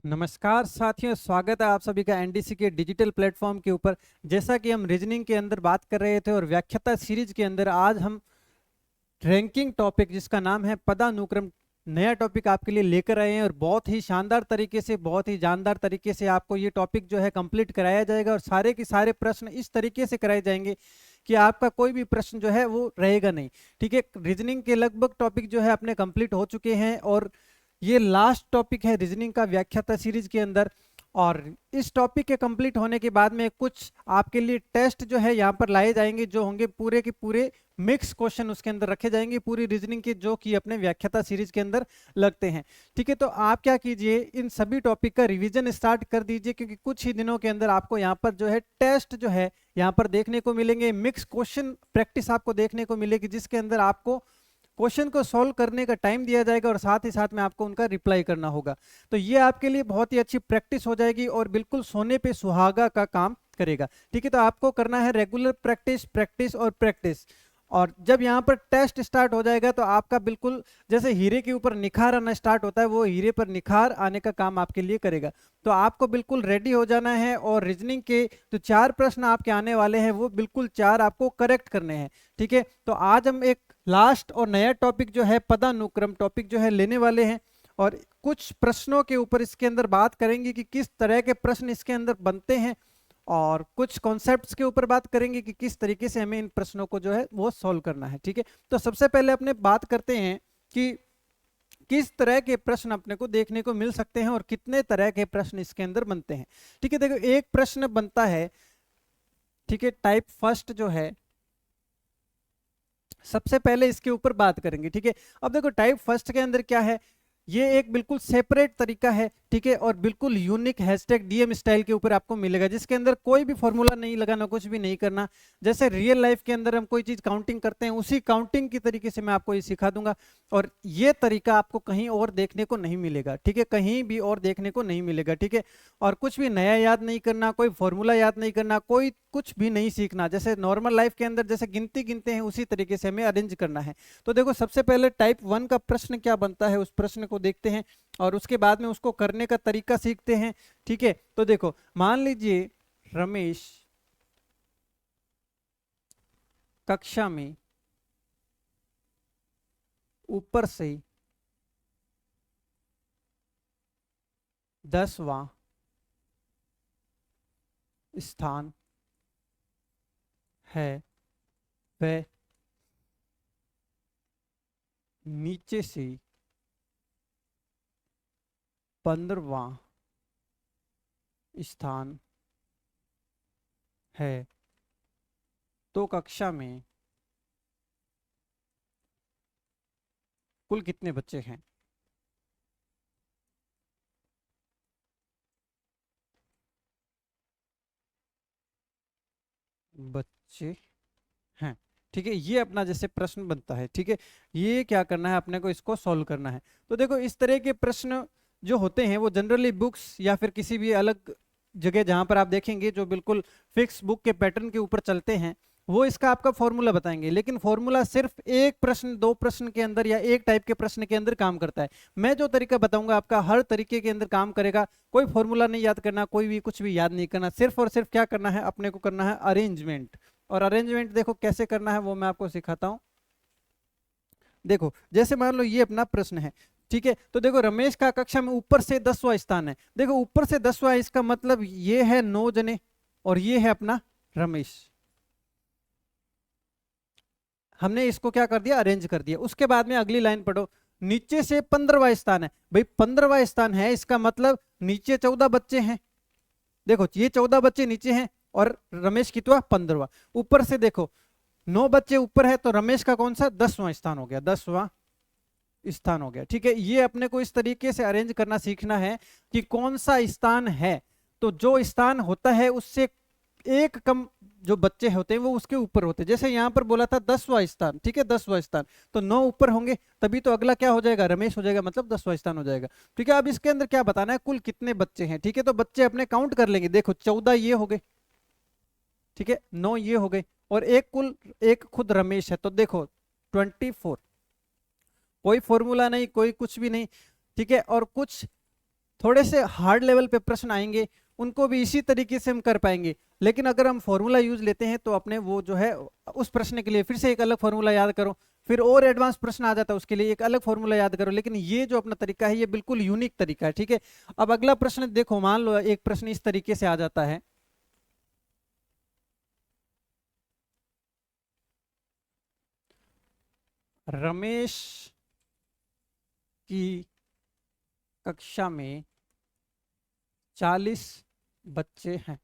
नमस्कार साथियों, स्वागत है आप सभी का एनडीसी के डिजिटल प्लेटफॉर्म के ऊपर। जैसा कि हम रीजनिंग के अंदर बात कर रहे थे और व्याख्याता सीरीज के अंदर आज हम रैंकिंग टॉपिक जिसका नाम है पदानुक्रम, नया टॉपिक आपके लिए लेकर आए हैं और बहुत ही शानदार तरीके से, बहुत ही जानदार तरीके से आपको ये टॉपिक जो है कंप्लीट कराया जाएगा और सारे के सारे प्रश्न इस तरीके से कराए जाएंगे कि आपका कोई भी प्रश्न जो है वो रहेगा नहीं। ठीक है, रीजनिंग के लगभग टॉपिक जो है अपने कंप्लीट हो चुके हैं और ये लास्ट टॉपिक है रीजनिंग का व्याख्याता सीरीज के अंदर। और इस टॉपिक के कंप्लीट होने के बाद में कुछ आपके लिए टेस्ट जो है यहाँ पर लाए जाएंगे, जो होंगे पूरे के पूरे मिक्स क्वेश्चन उसके अंदर रखे जाएंगे पूरी रीजनिंग के, जो कि अपने व्याख्याता सीरीज के अंदर लगते हैं। ठीक है, तो आप क्या कीजिए, इन सभी टॉपिक का रिवीजन स्टार्ट कर दीजिए, क्योंकि कुछ ही दिनों के अंदर आपको यहाँ पर जो है टेस्ट जो है यहाँ पर देखने को मिलेंगे। मिक्स क्वेश्चन प्रैक्टिस आपको देखने को मिलेगी, जिसके अंदर आपको क्वेश्चन को सॉल्व करने का टाइम दिया जाएगा और साथ ही साथ में आपको उनका रिप्लाई करना होगा। तो ये आपके लिए बहुत ही अच्छी प्रैक्टिस हो जाएगी और बिल्कुल सोने पे सुहागा का काम करेगा। ठीक है, तो आपको करना है रेगुलर प्रैक्टिस, प्रैक्टिस और प्रैक्टिस। और जब यहाँ पर टेस्ट स्टार्ट हो जाएगा तो आपका बिल्कुल जैसे हीरे के ऊपर निखार आना स्टार्ट होता है, वो हीरे पर निखार आने का काम आपके लिए करेगा। तो आपको बिल्कुल रेडी हो जाना है और रीजनिंग के जो 4 प्रश्न आपके आने वाले हैं वो बिल्कुल 4 आपको करेक्ट करने हैं। ठीक है, तो आज हम एक लास्ट और नया टॉपिक जो है पदानुक्रम टॉपिक जो है लेने वाले हैं और कुछ प्रश्नों के ऊपर इसके अंदर बात करेंगे कि किस तरह के प्रश्न इसके अंदर बनते हैं और कुछ कॉन्सेप्ट्स के ऊपर बात करेंगे कि किस तरीके से हमें इन प्रश्नों को जो है वो सॉल्व करना है। ठीक है, तो सबसे पहले अपने बात करते हैं कि किस तरह के प्रश्न अपने को देखने को मिल सकते हैं और कितने तरह के प्रश्न इसके अंदर बनते हैं। ठीक है, देखो एक प्रश्न बनता है, ठीक है, टाइप फर्स्ट जो है, सबसे पहले इसके ऊपर बात करेंगे। ठीक है, अब देखो टाइप फर्स्ट के अंदर क्या है, ये एक बिल्कुल सेपरेट तरीका है। ठीक है, और बिल्कुल यूनिक हैशटैग डीएम स्टाइल के ऊपर आपको मिलेगा, जिसके अंदर कोई भी फॉर्मूला नहीं लगाना, कुछ भी नहीं करना। जैसे रियल लाइफ के अंदर हम कोई चीज काउंटिंग करते हैं, उसी काउंटिंग की तरीके से मैं आपको ये सिखा दूंगा और ये तरीका आपको कहीं और देखने को नहीं मिलेगा। ठीक है, कहीं भी और देखने को नहीं मिलेगा। ठीक है, और कुछ भी नया याद नहीं करना, कोई फॉर्मूला याद नहीं करना, कोई कुछ भी नहीं सीखना। जैसे नॉर्मल लाइफ के अंदर जैसे गिनती गिनते हैं उसी तरीके से हमें अरेंज करना है। तो देखो सबसे पहले टाइप 1 का प्रश्न क्या बनता है, उस प्रश्न को देखते हैं और उसके बाद में उसको करने का तरीका सीखते हैं। ठीक है, तो देखो मान लीजिए रमेश कक्षा में ऊपर से 10वां स्थान है, वह नीचे से 15वां स्थान है, तो कक्षा में कुल कितने बच्चे हैं। बच्चे हैं। ठीक है, ये अपना जैसे प्रश्न बनता है। ठीक है, ये क्या करना है अपने को, इसको सॉल्व करना है। तो देखो इस तरह के प्रश्न जो होते हैं वो जनरली बुक्स या फिर किसी भी अलग जगह जहां पर आप देखेंगे जो बिल्कुल फिक्स बुक के पैटर्न के ऊपर चलते हैं, वो इसका आपका फॉर्मूला बताएंगे। लेकिन फॉर्मूला सिर्फ एक प्रश्न, दो प्रश्न के अंदर या एक टाइप के प्रश्न के अंदर काम करता है। मैं जो तरीका बताऊंगा आपका हर तरीके के अंदर काम करेगा। कोई फॉर्मूला नहीं याद करना, कोई भी कुछ भी याद नहीं करना, सिर्फ और सिर्फ क्या करना है, अपने को करना है अरेंजमेंट। और अरेंजमेंट देखो कैसे करना है वो मैं आपको सिखाता हूं। देखो जैसे मान लो ये अपना प्रश्न है। ठीक है, तो देखो रमेश का कक्षा में ऊपर से 10वां स्थान है। देखो ऊपर से 10वां, इसका मतलब ये है 9 जने और ये है अपना रमेश। हमने इसको क्या कर दिया, अरेंज कर दिया। उसके बाद में अगली लाइन पढ़ो, नीचे से 15वां स्थान है। भाई 15वां स्थान है, इसका मतलब नीचे 14 बच्चे हैं। देखो ये 14 बच्चे नीचे हैं और रमेश कितवा 15वां। ऊपर से देखो 9 बच्चे ऊपर है, तो रमेश का कौन सा 10वां स्थान हो गया, 10वां स्थान हो गया। ठीक है, ये अपने को इस तरीके से अरेंज करना सीखना है कि कौन सा स्थान है, तो जो स्थान होता है उससे एक कम जो बच्चे होते हैं वो उसके ऊपर होते हैं। जैसे यहां पर बोला था 10वां स्थान, ठीक है 10वां स्थान, तो 9 ऊपर होंगे तभी तो अगला क्या हो जाएगा, रमेश हो जाएगा, मतलब 10वां स्थान हो जाएगा। ठीक है, अब इसके अंदर क्या बताना है, कुल कितने बच्चे हैं। ठीक है, तो बच्चे अपने काउंट कर लेंगे। देखो 14 ये हो गए, ठीक है 9 ये हो गए और एक खुद रमेश है, तो देखो 24। कोई फॉर्मूला नहीं, कोई कुछ भी नहीं। ठीक है, और कुछ थोड़े से हार्ड लेवल पे प्रश्न आएंगे उनको भी इसी तरीके से हम कर पाएंगे। लेकिन अगर हम फॉर्मूला यूज लेते हैं तो अपने वो जो है उस प्रश्न के लिए फिर से एक अलग फॉर्मूला याद करो, फिर और एडवांस प्रश्न आ जाता है उसके लिए एक अलग फॉर्मूला याद करो। लेकिन ये जो अपना तरीका है ये बिल्कुल यूनिक तरीका है, ठीक है। अब अगला प्रश्न देखो, मान लो एक प्रश्न इस तरीके से आ जाता है, रमेश की कक्षा में 40 बच्चे हैं,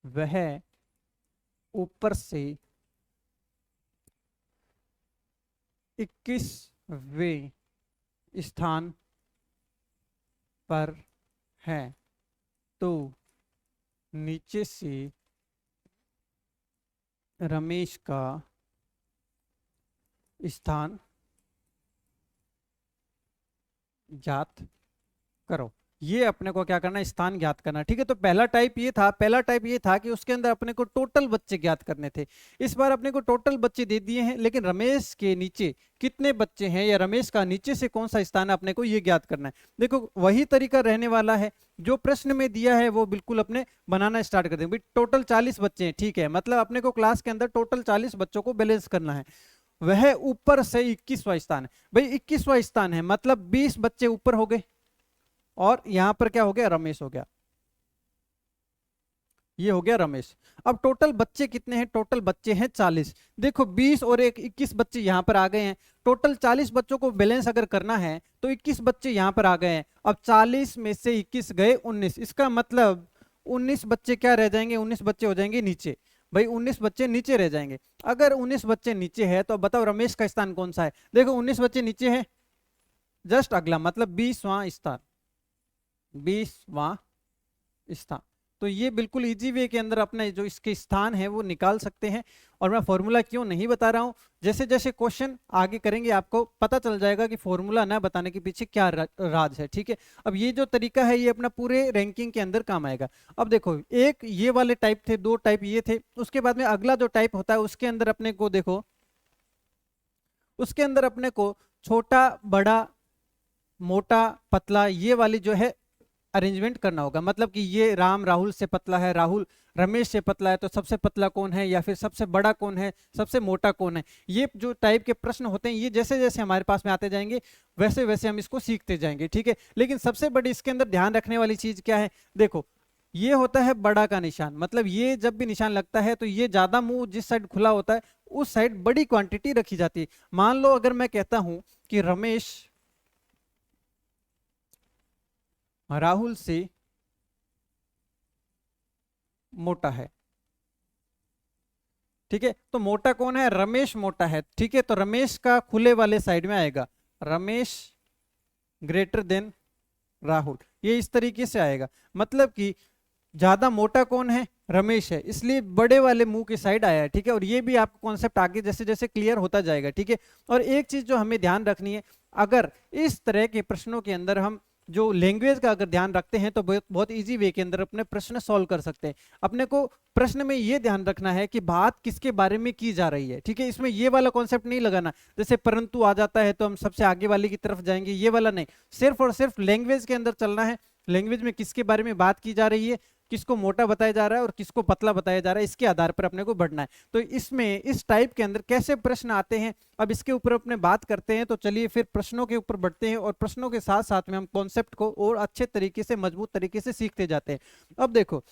वह ऊपर से 21वें स्थान पर है, तो नीचे से रमेश का स्थान ज्ञात करो। ये अपने को क्या करना है, स्थान ज्ञात करना, ठीक है। तो पहला टाइप ये था कि उसके अंदर अपने को टोटल बच्चे ज्ञात करने थे। इस बार अपने को टोटल बच्चे दे दिए हैं, लेकिन रमेश के नीचे कितने बच्चे हैं या रमेश का नीचे से कौन सा स्थान है अपने को ये ज्ञात करना है। देखो वही तरीका रहने वाला है जो प्रश्न में दिया है, वो बिल्कुल अपने बनाना स्टार्ट कर देंगे। टोटल 40 बच्चे हैं, ठीक है, मतलब अपने को क्लास के अंदर टोटल 40 बच्चों को बैलेंस करना है। वह ऊपर से 21वां स्थान है, भाई 21वां स्थान है मतलब 20 बच्चे ऊपर हो गए, और यहां पर क्या हो गया, रमेश हो गया, ये हो गया रमेश। अब टोटल बच्चे कितने हैं, टोटल बच्चे हैं 40। देखो 20 और एक 21 बच्चे यहां पर आ गए हैं, टोटल 40 बच्चों को बैलेंस अगर करना है तो 21 बच्चे यहां पर आ गए हैं। अब 40 में से 21 गए 19, इसका मतलब 19 बच्चे क्या रह जाएंगे, 19 बच्चे हो जाएंगे नीचे, भाई 19 बच्चे नीचे रह जाएंगे। अगर 19 बच्चे नीचे है तो बताओ रमेश का स्थान कौन सा है। देखो 19 बच्चे नीचे है, जस्ट अगला मतलब 20वां स्थान, 20वां स्थान। तो ये बिल्कुल इजी वे के अंदर अपने जो इसके स्थान है वो निकाल सकते हैं। और मैं फॉर्मूला क्यों नहीं बता रहा हूं, जैसे जैसे क्वेश्चन आगे करेंगे आपको पता चल जाएगा कि फॉर्मूला ना बताने के पीछे क्या राज है, ठीक है। अब ये जो तरीका है ये अपना पूरे रैंकिंग के अंदर काम आएगा। अब देखो एक ये वाले टाइप थे, दो टाइप ये थे, उसके बाद में अगला जो टाइप होता है उसके अंदर अपने को देखो, उसके अंदर अपने को छोटा बड़ा मोटा पतला ये वाली जो है अरेंजमेंट करना होगा। मतलब कि ये राम राहुल से पतला है, राहुल रमेश से पतला है, तो सबसे पतला कौन है या फिर सबसे बड़ा कौन है, सबसे मोटा कौन है। ये जो टाइप के प्रश्न होते हैं ये जैसे जैसे हमारे पास में आते जाएंगे वैसे वैसे हम इसको सीखते जाएंगे, ठीक है। लेकिन सबसे बड़ी इसके अंदर ध्यान रखने वाली चीज क्या है, देखो ये होता है बड़ा का निशान, मतलब ये जब भी निशान लगता है तो ये ज्यादा मुंह जिस साइड खुला होता है उस साइड बड़ी क्वांटिटी रखी जाती है। मान लो अगर मैं कहता हूं कि रमेश राहुल से मोटा है, ठीक है, तो मोटा कौन है, रमेश मोटा है, ठीक है। तो रमेश का खुले वाले साइड में आएगा, रमेश ग्रेटर देन राहुल, ये इस तरीके से आएगा। मतलब कि ज्यादा मोटा कौन है, रमेश है, इसलिए बड़े वाले मुंह की साइड आया है, ठीक है। और ये भी आपको कॉन्सेप्ट आगे जैसे जैसे क्लियर होता जाएगा, ठीक है। और एक चीज जो हमें ध्यान रखनी है, अगर इस तरह के प्रश्नों के अंदर हम जो लैंग्वेज का अगर ध्यान रखते हैं तो बहुत इजी वे के अंदर अपने प्रश्न सॉल्व कर सकते हैं। अपने को प्रश्न में ये ध्यान रखना है कि बात किसके बारे में की जा रही है, ठीक है। इसमें ये वाला कॉन्सेप्ट नहीं लगाना, जैसे परंतु आ जाता है तो हम सबसे आगे वाले की तरफ जाएंगे, ये वाला नहीं। सिर्फ और सिर्फ लैंग्वेज के अंदर चलना है, लैंग्वेज में किसके बारे में बात की जा रही है, किसको मोटा बताया जा रहा है और किसको पतला बताया जा रहा है, इसके आधार पर अपने को बढ़ना है। तो इसमें इस टाइप के अंदर कैसे प्रश्न आते हैं अब इसके ऊपर अपने बात करते हैं। तो चलिए फिर प्रश्नों के ऊपर बढ़ते हैं और प्रश्नों के साथ साथ में हम कॉन्सेप्ट को और अच्छे तरीके से मजबूत तरीके से सीखते जाते हैं। अब देखो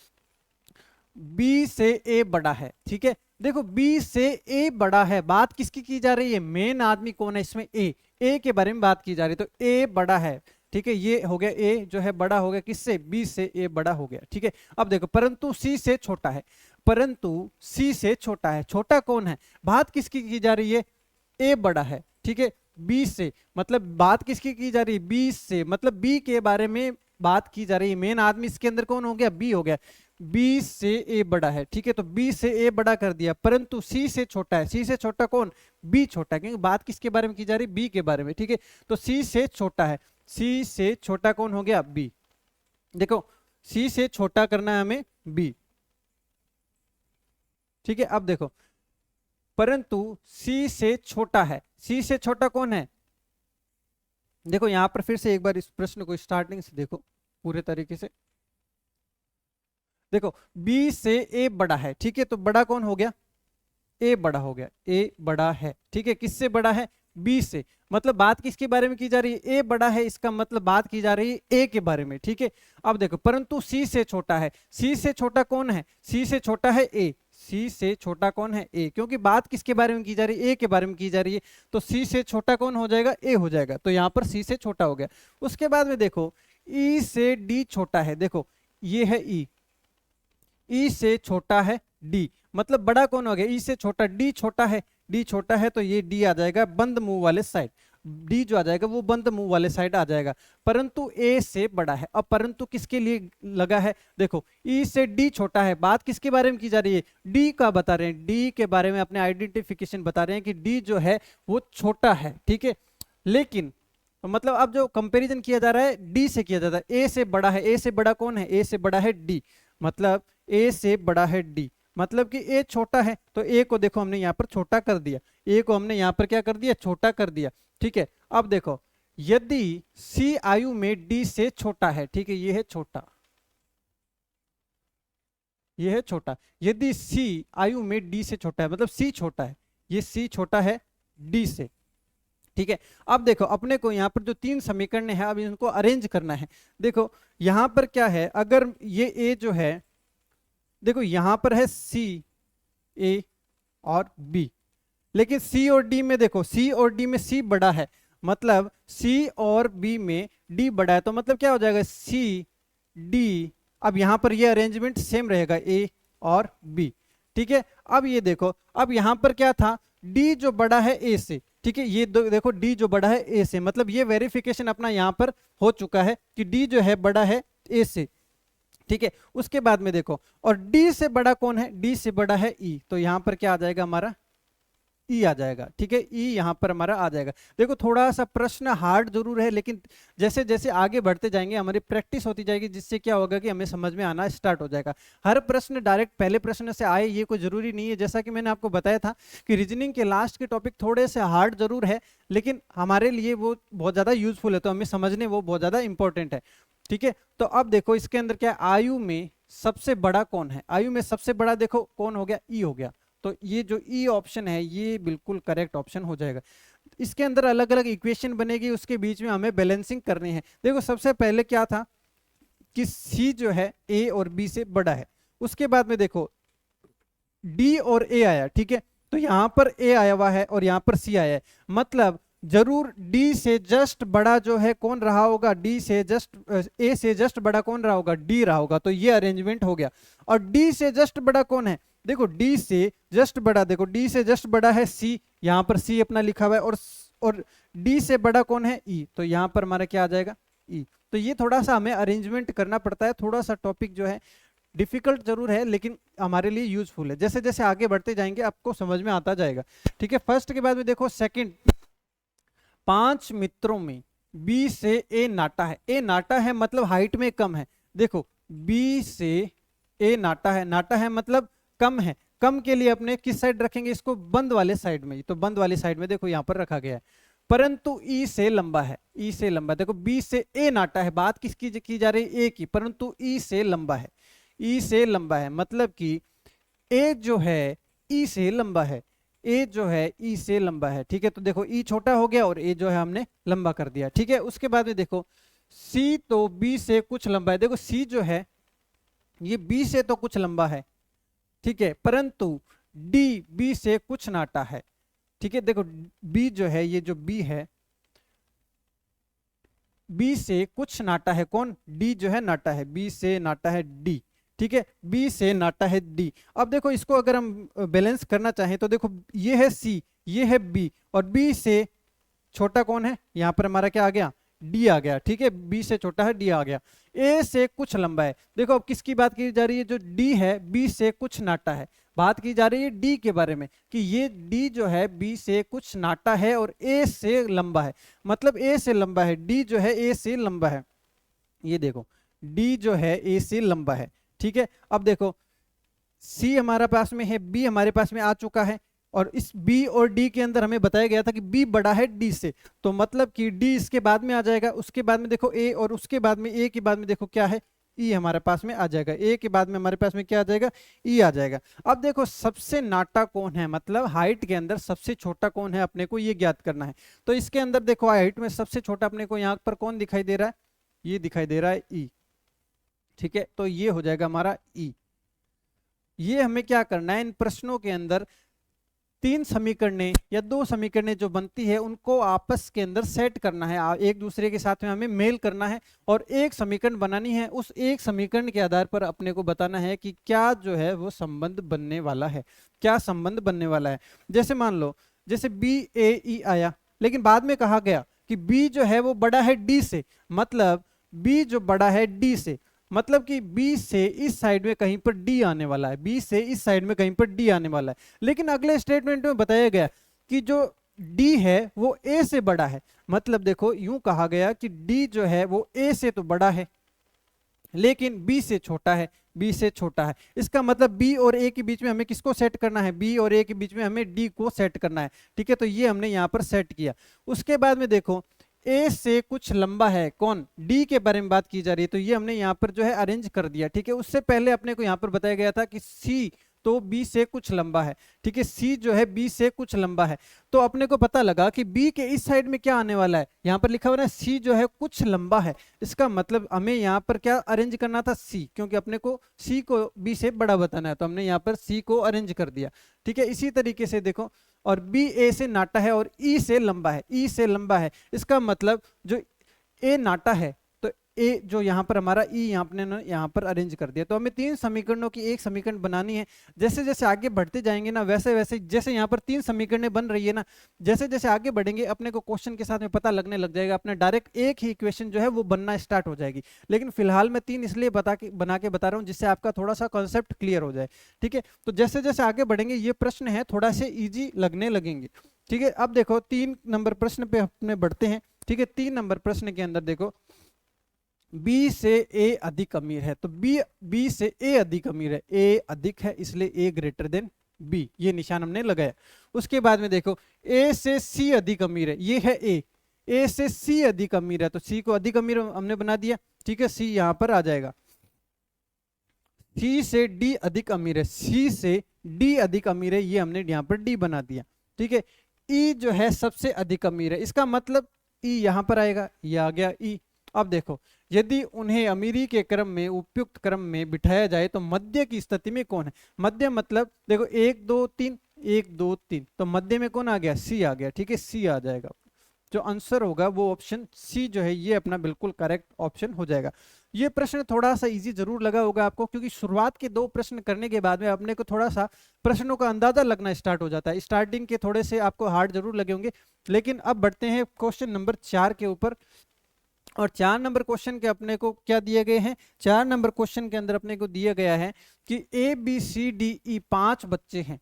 बी से ए बड़ा है, ठीक है। देखो बी से ए बड़ा है, बात किसकी की जा रही है, मेन आदमी कौन है इसमें, ए के बारे में बात की जा रही है। तो ए बड़ा है, ठीक है, ये हो गया ए जो है बड़ा हो गया किससे, बी से ए बड़ा हो गया, ठीक है। अब देखो परंतु सी से छोटा है, परंतु सी से छोटा है, छोटा कौन है, बात किसकी की जा रही है, ए बड़ा है, ठीक है, बी से, मतलब बात किसकी की जा रही है, बी से, मतलब बी के बारे में बात की जा रही है। मेन आदमी इसके अंदर कौन हो गया, बी हो गया, बी से ए बड़ा है, ठीक है। तो बी से ए बड़ा कर दिया, परंतु सी से छोटा है, सी से छोटा कौन, बी छोटा है, क्योंकि बात किसके बारे में की जा रही है, बी के बारे में, ठीक है। तो सी से छोटा है, सी से छोटा कौन हो गया, बी। देखो सी से छोटा करना है हमें, बी, ठीक है। अब देखो परंतु सी से छोटा है, सी से छोटा कौन है, देखो यहाँ पर फिर से एक बार इस प्रश्न को स्टार्टिंग से देखो पूरे तरीके से। देखो बी से ए बड़ा है, ठीक है, तो बड़ा कौन हो गया, ए बड़ा हो गया, ए बड़ा है, ठीक है, किससे बड़ा है, बी से। मतलब बात किसके बारे में की जा रही है, ए बड़ा है, इसका मतलब बात की जा रही है ए के बारे में, ठीक है। अब देखो परंतु सी से छोटा है, सी से छोटा कौन है, सी से छोटा है ए, सी से छोटा कौन है, ए, क्योंकि बात किसके बारे में की जा रही है, ए के बारे में की जा रही है, तो सी से छोटा कौन हो जाएगा, ए हो जाएगा, तो यहाँ पर सी से छोटा हो गया। उसके बाद में देखो ई से डी छोटा है, देखो ये है ई, ई से छोटा है डी, मतलब बड़ा कौन हो गया, ई से छोटा, डी छोटा है, डी छोटा है तो ये डी आ जाएगा बंद मुंह वाले साइड, डी जो आ जाएगा वो बंद मुंह वाले साइड आ जाएगा, परंतु ए से बड़ा है। अब परंतु किसके लिए लगा है, देखो ई से डी छोटा है, बात किसके बारे में की जा रही है, डी का बता रहे हैं, डी के बारे में अपने आइडेंटिफिकेशन बता रहे हैं कि डी जो है वो छोटा है, ठीक है। लेकिन मतलब अब जो कंपैरिजन किया जा रहा है डी से किया जाता है, ए से बड़ा है, ए से बड़ा कौन है, ए से बड़ा है डी, मतलब ए से बड़ा है डी, मतलब कि ए छोटा है, तो ए को देखो हमने यहाँ पर छोटा कर दिया, ए को हमने यहाँ पर क्या कर दिया, छोटा कर दिया, ठीक है। अब देखो यदि सी आयु में डी से छोटा है, ठीक है, ये है छोटा, ये है छोटा, यदि सी आयु में डी से छोटा है, मतलब सी छोटा है, ये सी छोटा है डी से, ठीक है। अब देखो अपने को यहाँ पर जो तीन समीकरण है अब इनको अरेंज करना है। देखो यहाँ पर क्या है, अगर ये ए जो है, देखो यहाँ पर है सी, ए और बी, लेकिन सी और डी में देखो, सी और डी में सी बड़ा है, मतलब सी और बी में डी बड़ा है, तो मतलब क्या हो जाएगा, सी डी। अब यहाँ पर ये अरेंजमेंट सेम रहेगा, ए और बी, ठीक है। अब ये देखो, अब यहाँ पर क्या था, डी जो बड़ा है ए से, ठीक है, ये देखो डी जो बड़ा है ए से, मतलब ये वेरिफिकेशन अपना यहाँ पर हो चुका है कि डी जो है बड़ा है ए से, ठीक है। उसके बाद में देखो, और डी से बड़ा कौन है, डी से बड़ा है ई, तो यहां पर क्या आ जाएगा हमारा, ई आ जाएगा, ठीक है, ई यहां पर हमारा आ जाएगा। देखो थोड़ा सा प्रश्न हार्ड जरूर है, लेकिन जैसे जैसे आगे बढ़ते जाएंगे हमारी प्रैक्टिस होती जाएगी, जिससे क्या होगा कि हमें समझ में आना स्टार्ट हो जाएगा। हर प्रश्न डायरेक्ट पहले प्रश्न से आए ये कोई जरूरी नहीं है, जैसा कि मैंने आपको बताया था कि रीजनिंग के लास्ट के टॉपिक थोड़े से हार्ड जरूर है, लेकिन हमारे लिए वो बहुत ज्यादा यूजफुल है, तो हमें समझने वो बहुत ज्यादा इंपॉर्टेंट है, ठीक है। तो अब देखो इसके अंदर क्या, आयु में सबसे बड़ा कौन है, आयु में सबसे बड़ा देखो कौन हो गया, ई हो गया, तो ये जो ई ऑप्शन है ये बिल्कुल करेक्ट ऑप्शन हो जाएगा। इसके अंदर अलग अलग इक्वेशन बनेगी, उसके बीच में हमें बैलेंसिंग करनी है। देखो सबसे पहले क्या था कि सी जो है ए और बी से बड़ा है, उसके बाद में देखो डी और ए आया, ठीक है, तो यहां पर ए आया हुआ है और यहां पर सी आया है, मतलब जरूर डी से जस्ट बड़ा जो है कौन रहा होगा, डी से जस्ट ए से जस्ट बड़ा कौन रहा होगा, डी रहा होगा, तो ये अरेंजमेंट हो गया। और डी से जस्ट बड़ा कौन है, देखो डी से जस्ट बड़ा, देखो डी से जस्ट बड़ा है सी, यहां पर सी अपना लिखा हुआ है, और डी से बड़ा कौन है ई, तो यहां पर हमारा क्या आ जाएगा, ई। तो ये थोड़ा सा हमें अरेंजमेंट करना पड़ता है, थोड़ा सा टॉपिक जो है डिफिकल्ट जरूर है लेकिन हमारे लिए यूजफुल है, जैसे जैसे आगे बढ़ते जाएंगे आपको समझ में आता जाएगा, ठीक है। फर्स्ट के बाद में देखो सेकंड, 5 मित्रों में बी से ए नाटा है, ए नाटा है मतलब हाइट में कम है, देखो बी से ए नाटा है, नाटा है मतलब कम है, कम के लिए अपने किस साइड रखेंगे इसको, बंद वाले साइड में, तो बंद वाली साइड में देखो यहां पर रखा गया है, परंतु ई से लंबा है, ई से लंबा, देखो बी से ए नाटा है, बात किसकी की जा रही है, ए की, परंतु ई से लंबा है, ई से लंबा है, मतलब कि ए जो है ई से लंबा है, ए जो है ई से लंबा है, ठीक है। तो देखो ई छोटा हो गया और ए जो है हमने लंबा कर दिया, ठीक है। उसके बाद में देखो सी तो बी से कुछ लंबा है, देखो सी जो है ये बी से तो कुछ लंबा है, ठीक है, परंतु डी बी से कुछ नाटा है, ठीक है। देखो बी जो है, ये जो बी है, बी से कुछ नाटा है, कौन, डी जो है नाटा है, बी से नाटा है डी, ठीक है, बी से नाटा है डी। अब देखो इसको अगर हम बैलेंस करना चाहें तो देखो ये है सी, ये है बी, और बी से छोटा कौन है, यहां पर हमारा क्या आ गया, डी आ गया, ठीक है, बी से छोटा है डी आ गया। ए से कुछ लंबा है, देखो अब किसकी बात की जा रही है, जो डी है बी से कुछ नाटा है, बात की जा रही है डी के बारे में कि ये डी जो है बी से कुछ नाटा है और ए से लंबा है, मतलब ए से लंबा है, डी जो है ए से लंबा है, ये देखो डी जो है ए से लंबा है, ठीक है। अब देखो सी हमारे पास में है, बी हमारे पास में आ चुका है, और इस B और D के अंदर हमें बताया गया था कि B बड़ा है D से, तो मतलब कि D इसके बाद में आ जाएगा, उसके बाद में देखो A, और उसके बाद में A के बाद में देखो क्या है, E हमारे पास में आ जाएगा, A के बाद में हमारे पास में क्या आ जाएगा, E आ जाएगा। अब देखो सबसे नाटा कौन है, मतलब हाइट के अंदर सबसे छोटा कौन है, अपने को ये ज्ञात करना है। तो इसके अंदर देखो हाइट में सबसे छोटा अपने को यहाँ पर कौन दिखाई दे रहा है, ये दिखाई दे रहा है E, ठीक है, तो ये हो जाएगा हमारा E। ये हमें क्या करना है, इन प्रश्नों के अंदर 3 समीकरणें या 2 समीकरणें जो बनती है उनको आपस के अंदर सेट करना है, एक दूसरे के साथ में हमें मेल करना है और एक समीकरण बनानी है। उस एक समीकरण के आधार पर अपने को बताना है कि क्या जो है वो संबंध बनने वाला है, क्या संबंध बनने वाला है। जैसे मान लो जैसे BAE आया, लेकिन बाद में कहा गया कि B जो है वो बड़ा है D से, मतलब B जो बड़ा है D से, मतलब कि B से इस साइड में कहीं पर D आने वाला है, B से इस साइड में कहीं पर D आने वाला है। लेकिन अगले स्टेटमेंट में बताया गया कि जो D है वो A से बड़ा है, मतलब देखो यूं कहा गया कि D जो है वो A से तो बड़ा है लेकिन B से छोटा है, B से छोटा है। इसका मतलब B और A के बीच में हमें किसको सेट करना है, B और A के बीच में हमें D को सेट करना है, ठीक है, तो ये हमने यहाँ पर सेट किया। उसके बाद में देखो A से कुछ लंबा है, कौन, D के बारे में बात की जा रही है, तो ये हमने यहाँ पर जो है अरेंज कर दिया, ठीक है। उससे पहले अपने को यहाँ पर बताया गया था कि C तो B से कुछ लंबा है, ठीक है, C जो है B से कुछ लंबा है, तो अपने को पता लगा कि B के इस साइड में क्या आने वाला है, यहाँ पर लिखा हुआ है C जो है कुछ लंबा है, इसका मतलब हमें यहाँ पर क्या अरेंज करना था, C, क्योंकि अपने को C को B से बड़ा बताना है, तो हमने यहाँ पर C को अरेंज कर दिया, ठीक है। इसी तरीके से देखो, और B A से नाटा है और E से लंबा है, E से लंबा है, इसका मतलब जो A नाटा है तो A जो यहाँ पर हमारा E यहाँ पर अरेंज कर दिया। तो हमें 3 समीकरणों की एक समीकरण बनानी है। जैसे जैसे आगे बढ़ते जाएंगे ना, वैसे वैसे जैसे यहाँ पर 3 समीकरणें बन रही है ना, जैसे जैसे आगे बढ़ेंगे अपने को क्वेश्चन के साथ में पता लगने लग जाएगा, अपने डायरेक्ट एक ही इक्वेशन जो है वो बनना स्टार्ट हो जाएगी। लेकिन फिलहाल मैं 3 इसलिए बना के बता रहा हूँ जिससे आपका थोड़ा सा कॉन्सेप्ट क्लियर हो जाए, ठीक है। तो जैसे जैसे आगे बढ़ेंगे ये प्रश्न है थोड़ा से ईजी लगने लगेंगे, ठीक है। अब देखो 3 नंबर प्रश्न पे अपने बढ़ते हैं, ठीक है। 3 नंबर प्रश्न के अंदर देखो B से A अधिक अमीर है, तो B से A अधिक अमीर है, A अधिक है इसलिए A ग्रेटर देन B, ये निशान हमने लगाया। उसके बाद में देखो A से C अधिक अमीर है, ये है A से C अधिक अमीर है, तो C को अधिक अमीर हमने बना दिया, ठीक है, C यहां पर आ जाएगा। C से D अधिक अमीर है, C से D अधिक अमीर है, ये हमने यहां पर D बना दिया, ठीक है। E जो है सबसे अधिक अमीर है, इसका मतलब E यहां पर आएगा, ये आ गया E। अब देखो यदि उन्हें अमीरी के क्रम में उपयुक्त क्रम में बिठाया जाए तो मध्य की स्थिति में कौन है, मध्य मतलब देखो 1 2 3 1 2 3, तो मध्य में कौन आ गया, C आ गया, ठीक है, C आ जाएगा। जो आंसर होगा वो ऑप्शन C जो है ये अपना बिल्कुल करेक्ट ऑप्शन हो जाएगा। ये प्रश्न थोड़ा सा इजी जरूर लगा होगा आपको, क्योंकि शुरुआत के 2 प्रश्न करने के बाद में अपने को थोड़ा सा प्रश्नों का अंदाजा लगना स्टार्ट हो जाता है। स्टार्टिंग के थोड़े से आपको हार्ड जरूर लगे होंगे, लेकिन अब बढ़ते हैं क्वेश्चन नंबर 4 के ऊपर। और 4 नंबर क्वेश्चन के अपने को क्या दिए गए हैं, 4 नंबर क्वेश्चन के अंदर अपने को दिया गया है कि ABCDE 5 बच्चे हैं,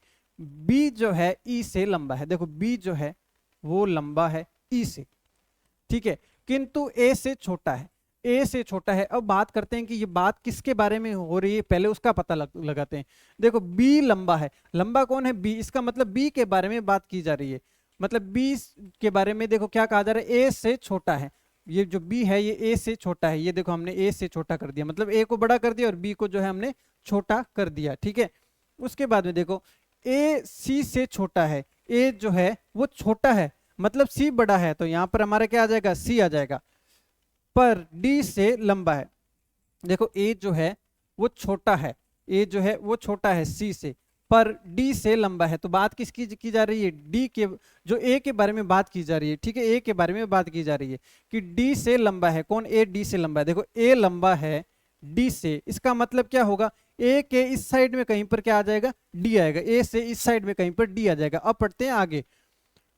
B जो है E से लंबा है, देखो B जो है वो लंबा है E से, ठीक है, किंतु A से छोटा है, A से छोटा है। अब बात करते हैं कि ये बात किसके बारे में हो रही है, पहले उसका पता लगाते हैं। देखो B लंबा है, लंबा कौन है, B, इसका मतलब B के बारे में बात की जा रही है, मतलब B के बारे में देखो क्या कहा जा रहा है, A से छोटा है, ये जो B है ये A से छोटा है, ये देखो हमने A से छोटा कर दिया, मतलब A को बड़ा कर दिया और B को जो है हमने छोटा कर दिया, ठीक है। उसके बाद में देखो A C से छोटा है, A जो है वो छोटा है मतलब C बड़ा है, तो यहां पर हमारा क्या आ जाएगा, C आ जाएगा, पर D से लंबा है। देखो A जो है वो छोटा है, A जो है वो छोटा है C से, पर D से लंबा है, तो बात किसकी की जा रही है, D के, जो A के बारे में बात की जा रही है, ठीक है, A के बारे में बात की जा रही है कि D से लंबा है, कौन, A D से लंबा है। देखो A लंबा है D से, इसका मतलब क्या होगा, A के इस साइड में कहीं पर क्या आ जाएगा, D आएगा, A से इस साइड में कहीं पर D आ जाएगा। अब पढ़ते हैं आगे,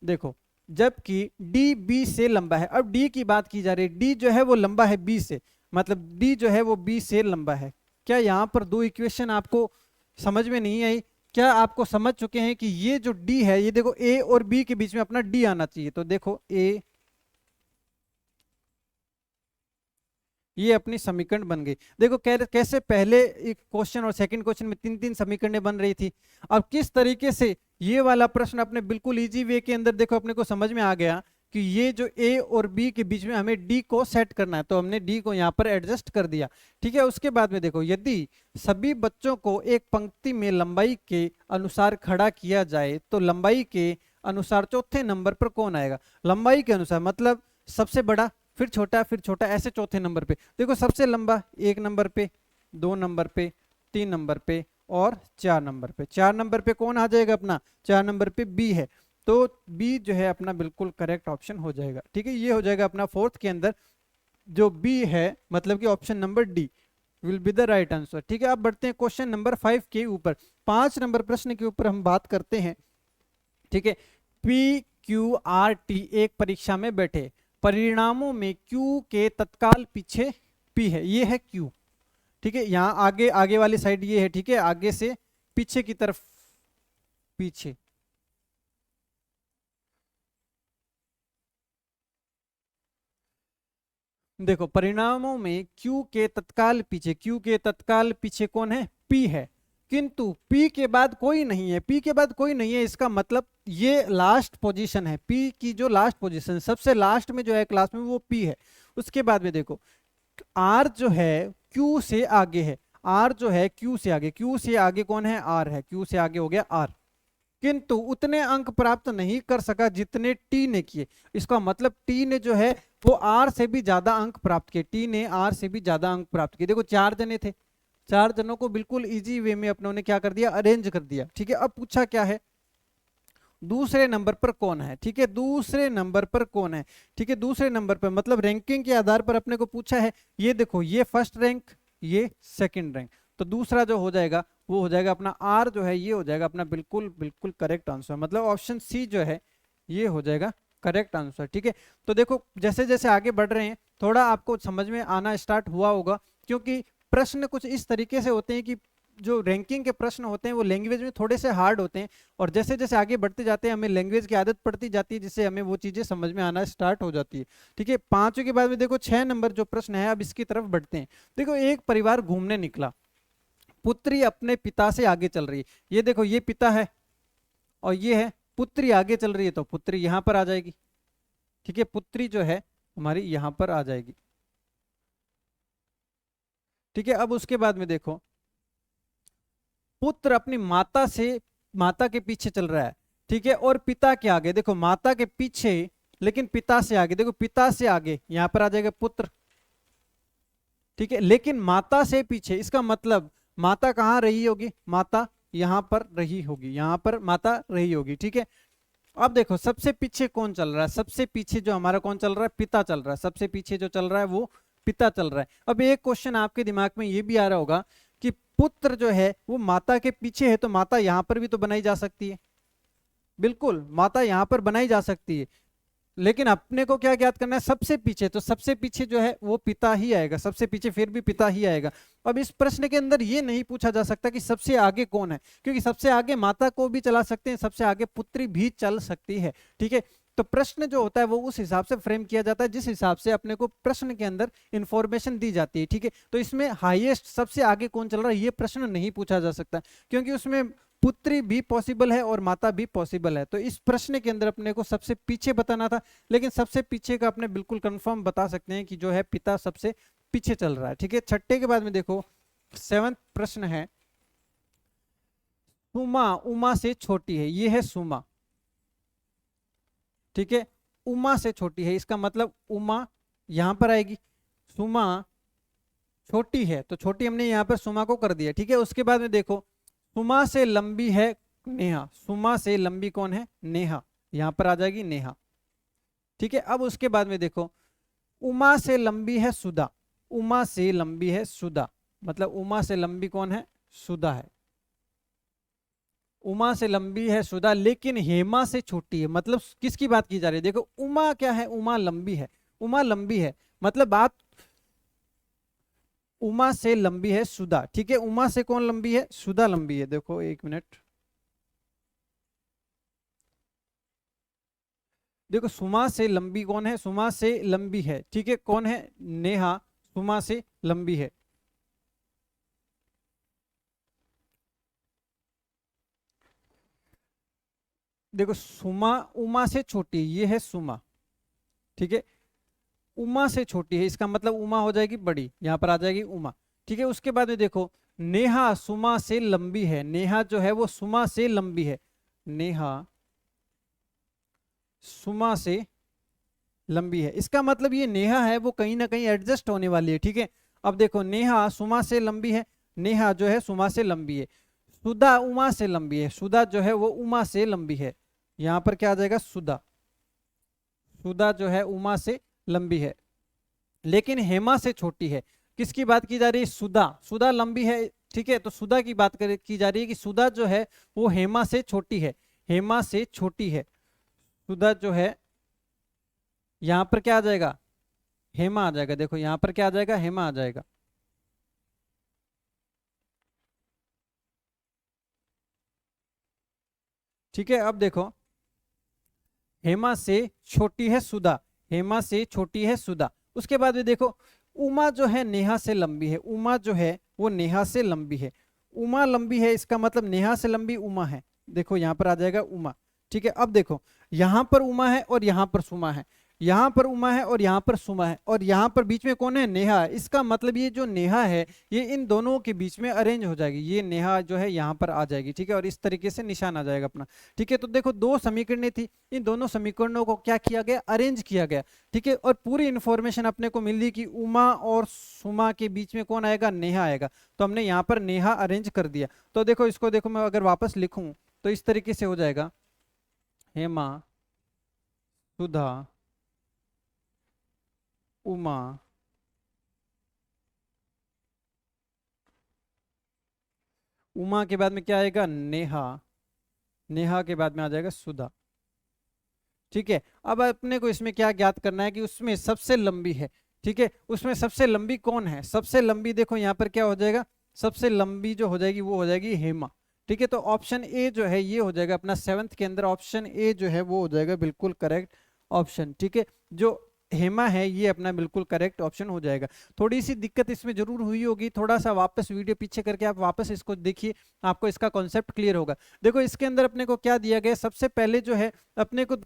देखो जबकि D B से लंबा है, अब D की बात की जा रही है, D जो है वो लंबा है B से, मतलब D जो है वो B से लंबा है। क्या यहाँ पर 2 इक्वेशन आपको समझ में नहीं आई, क्या आपको समझ चुके हैं कि ये जो D है, ये देखो A और B के बीच में अपना D आना चाहिए, तो देखो A, ये अपनी समीकरण बन गई। देखो कैसे पहले एक क्वेश्चन और सेकंड क्वेश्चन में 3-3 समीकरणें बन रही थी, अब किस तरीके से ये वाला प्रश्न अपने बिल्कुल इजी वे के अंदर देखो अपने को समझ में आ गया कि ये जो ए और बी के बीच में हमें डी को सेट करना है, तो हमने डी को यहाँ पर एडजस्ट कर दिया। ठीक है, उसके बाद में देखो यदि सभी बच्चों को एक पंक्ति में लंबाई के अनुसार खड़ा किया जाए तो लंबाई के अनुसार चौथे नंबर पर कौन आएगा। लंबाई के अनुसार मतलब सबसे बड़ा, फिर छोटा, ऐसे चौथे नंबर पे। देखो सबसे लंबा 1 नंबर पे, 2 नंबर पे, 3 नंबर पे और 4 नंबर पे। 4 नंबर पे कौन आ जाएगा अपना, 4 नंबर पे बी है, तो बी जो है अपना बिल्कुल करेक्ट ऑप्शन हो जाएगा। ठीक है, ये हो जाएगा अपना फोर्थ के अंदर जो बी है, मतलब कि option number D will be the right answer. ठीक है, अब बढ़ते हैं क्वेश्चन नंबर 5 के ऊपर। 5 नंबर प्रश्न के ऊपर हम बात करते हैं। ठीक है, PQRT एक परीक्षा में बैठे, परिणामों में Q के तत्काल पीछे P है, ये है Q। ठीक है, यहां आगे आगे वाली साइड ये है। ठीक है, आगे से पीछे की तरफ, पीछे। देखो परिणामों में Q के तत्काल पीछे, Q के तत्काल पीछे कौन है, P है, किंतु P के बाद कोई नहीं है। P के बाद कोई नहीं है, इसका मतलब ये लास्ट पोजीशन है। P की जो लास्ट पोजीशन, सबसे लास्ट में जो है क्लास में, वो P है। उसके बाद में देखो R जो है Q से आगे है, R जो है Q से आगे, Q से आगे कौन है, R है, Q से आगे हो गया R, किंतु उतने अंक प्राप्त नहीं कर सका जितने T ने किए। इसका मतलब T ने जो है वो R से भी ज्यादा अंक प्राप्त किए, T ने R से भी ज्यादा अंक प्राप्त किए। देखो 4 जने थे, 4 जनों को बिल्कुल इजी वे में अपनों ने क्या कर दिया, अरेंज कर दिया। ठीक है, अब पूछा क्या है, दूसरे नंबर पर कौन है। ठीक है, दूसरे नंबर पर कौन है। ठीक है, दूसरे नंबर पर मतलब रैंकिंग के आधार पर अपने को पूछा है। ये देखो ये फर्स्ट रैंक, ये सेकंड रैंक, तो दूसरा जो हो जाएगा वो हो जाएगा अपना आर जो है, ये हो जाएगा अपना बिल्कुल बिल्कुल करेक्ट आंसर, मतलब ऑप्शन सी जो है ये हो जाएगा करेक्ट आंसर। ठीक है, तो देखो जैसे जैसे आगे बढ़ रहे हैं थोड़ा आपको समझ में आना स्टार्ट हुआ होगा, क्योंकि प्रश्न कुछ इस तरीके से होते हैं कि जो रैंकिंग के प्रश्न होते हैं वो लैंग्वेज में थोड़े से हार्ड होते हैं, और जैसे जैसे आगे बढ़ते जाते हैं हमें लैंग्वेज की आदत पड़ती जाती है, जिससे हमें वो चीजें समझ में आना स्टार्ट हो जाती है। ठीक है, 5 के बाद में देखो 6 नंबर जो प्रश्न है, अब इसकी तरफ बढ़ते हैं। देखो एक परिवार घूमने निकला, पुत्री अपने पिता से आगे चल रही है। ये देखो ये पिता है और ये है पुत्री, आगे चल रही है तो पुत्री यहां पर आ जाएगी। ठीक है, पुत्री जो है हमारी यहां पर आ जाएगी। ठीक है, अब उसके बाद में देखो पुत्र अपनी माता के पीछे चल रहा है। ठीक है, और पिता के आगे, देखो माता के पीछे लेकिन पिता से आगे, देखो पिता से आगे यहां पर आ जाएगा पुत्र। ठीक है, लेकिन माता से पीछे, इसका मतलब माता कहां रही होगी, माता यहां पर रही होगी, यहां पर माता रही होगी। ठीक है, अब देखो सबसे पीछे कौन चल रहा है, सबसे पीछे जो हमारा कौन चल रहा है, पिता चल रहा है, सबसे पीछे जो चल रहा है वो पिता चल रहा है। अब एक क्वेश्चन आपके दिमाग में ये भी आ रहा होगा कि पुत्र जो है वो माता के पीछे है, तो माता यहां पर भी तो बनाई जा सकती है। बिल्कुल माता यहां पर बनाई जा सकती है, लेकिन अपने को क्या ज्ञात करना है, सबसे पीछे, तो सबसे पीछे जो है वो पिता ही आएगा, सबसे पीछे फिर भी पिता ही आएगा। अब इस प्रश्न के अंदर ये नहीं पूछा जा सकता कि सबसे आगे कौन है, क्योंकि सबसे आगे माता को भी चला सकते हैं, सबसे आगे पुत्री भी चल सकती है। ठीक है, तो प्रश्न जो होता है वो उस हिसाब से फ्रेम किया जाता है जिस हिसाब से अपने को प्रश्न के अंदर इंफॉर्मेशन दी जाती है। ठीक है, तो इसमें हाईएस्ट सबसे आगे कौन चल रहा है ये प्रश्न नहीं पूछा जा सकता, क्योंकि उसमें पुत्री भी पॉसिबल है और माता भी पॉसिबल है। तो इस प्रश्न के अंदर अपने को सबसे पीछे बताना था, लेकिन सबसे पीछे का अपने बिल्कुल कंफर्म बता सकते हैं कि जो है पिता सबसे पीछे चल रहा है। ठीक है, छठे के बाद में देखो 7वां प्रश्न है, सुमा उमा से छोटी है, ये है सुमा। ठीक है, उमा से छोटी है, इसका मतलब उमा यहां पर आएगी, सुमा छोटी है तो छोटी हमने यहां पर सुमा को कर दिया। ठीक है, उसके बाद में देखो सुमा से लंबी है नेहा, सुमा से लंबी कौन है, नेहा, यहां पर आ जाएगी नेहा। ठीक है, अब उसके बाद में देखो उमा से लंबी है सुधा, उमा से लंबी है सुधा, मतलब उमा से लंबी कौन है, सुधा है। उमा से लंबी है सुधा, लेकिन हेमा से छोटी है, मतलब किसकी बात की जा रही है, देखो उमा क्या है, उमा लंबी है, उमा लंबी है, मतलब बात उमा से लंबी है सुधा। ठीक है, उमा से कौन लंबी है, सुधा लंबी है। देखो एक मिनट, देखो सुमा से लंबी कौन है, सुमा से लंबी है। ठीक है, कौन है, नेहा सुमा से लंबी है। देखो सुमा उमा से छोटी, ये है सुमा, ठीक है, उमा से छोटी है, इसका मतलब उमा हो जाएगी बड़ी, यहां पर आ जाएगी उमा, ठीक है। उसके बाद में देखो नेहा सुमा से लंबी है, नेहा जो है वो सुमा से लंबी है, नेहा सुमा से लंबी है, इसका मतलब ये नेहा है वो कहीं ना कहीं एडजस्ट होने वाली है, ठीक है। अब देखो नेहा सुमा से लंबी है, नेहा जो है सुमा से लंबी है, सुधा उमा से लंबी है, सुधा जो है वो उमा से लंबी है, यहां पर क्या आ जाएगा सुधा, सुधा जो है उमा से लंबी है, लेकिन हेमा से छोटी है। किसकी बात की जा रही है, सुधा, सुधा लंबी है, ठीक है, तो सुधा की बात की जा रही है कि सुधा जो है वो हेमा से छोटी है, हेमा से छोटी है, सुधा जो है यहां पर क्या आ जाएगा, हेमा आ जाएगा, देखो यहां पर क्या आ जाएगा, हेमा आ जाएगा, ठीक है। अब देखो हेमा से छोटी है सुधा, हेमा से छोटी है सुधा। उसके बाद में देखो उमा जो है नेहा से लंबी है, उमा जो है वो नेहा से लंबी है, उमा लंबी है, इसका मतलब नेहा से लंबी उमा है, देखो यहां पर आ जाएगा उमा, ठीक है। अब देखो यहां पर उमा है और यहां पर सुमा है, यहां पर उमा है और यहां पर सुमा है, और यहां पर बीच में कौन है, नेहा है, इसका मतलब ये जो नेहा है ये इन दोनों के बीच में अरेंज हो जाएगी, ये नेहा जो है यहां पर आ जाएगी, ठीक है, और इस तरीके से निशान आ जाएगा अपना, ठीक है। तो देखो दो समीकरणें थी, इन दोनों समीकरणों को क्या किया गया, अरेंज किया गया, ठीक है, और पूरी इंफॉर्मेशन अपने को मिल रही कि उमा और सुमा के बीच में कौन आएगा, नेहा आएगा, तो हमने यहाँ पर नेहा अरेंज कर दिया। तो देखो इसको देखो मैं अगर वापस लिखूं तो इस तरीके से हो जाएगा, हेमा सुधा उमा उमा के बाद में क्या आएगा, नेहा, नेहा के बाद में आ जाएगा सुधा, ठीक है। अब अपने को इसमें क्या ज्ञात करना है कि उसमें सबसे लंबी है, ठीक है, उसमें सबसे लंबी कौन है, सबसे लंबी देखो यहाँ पर क्या हो जाएगा, सबसे लंबी जो हो जाएगी वो हो जाएगी हेमा, ठीक है। तो ऑप्शन ए जो है ये हो जाएगा अपना सेवंथ के अंदर, ऑप्शन ए जो है वो हो जाएगा बिल्कुल करेक्ट ऑप्शन, ठीक है, जो हेमा है ये अपना बिल्कुल करेक्ट ऑप्शन हो जाएगा। थोड़ी सी दिक्कत इसमें जरूर हुई होगी, थोड़ा सा वापस वीडियो पीछे करके आप वापस इसको देखिए, आपको इसका कॉन्सेप्ट क्लियर होगा। देखो इसके अंदर अपने को क्या दिया गया, सबसे पहले जो है अपने को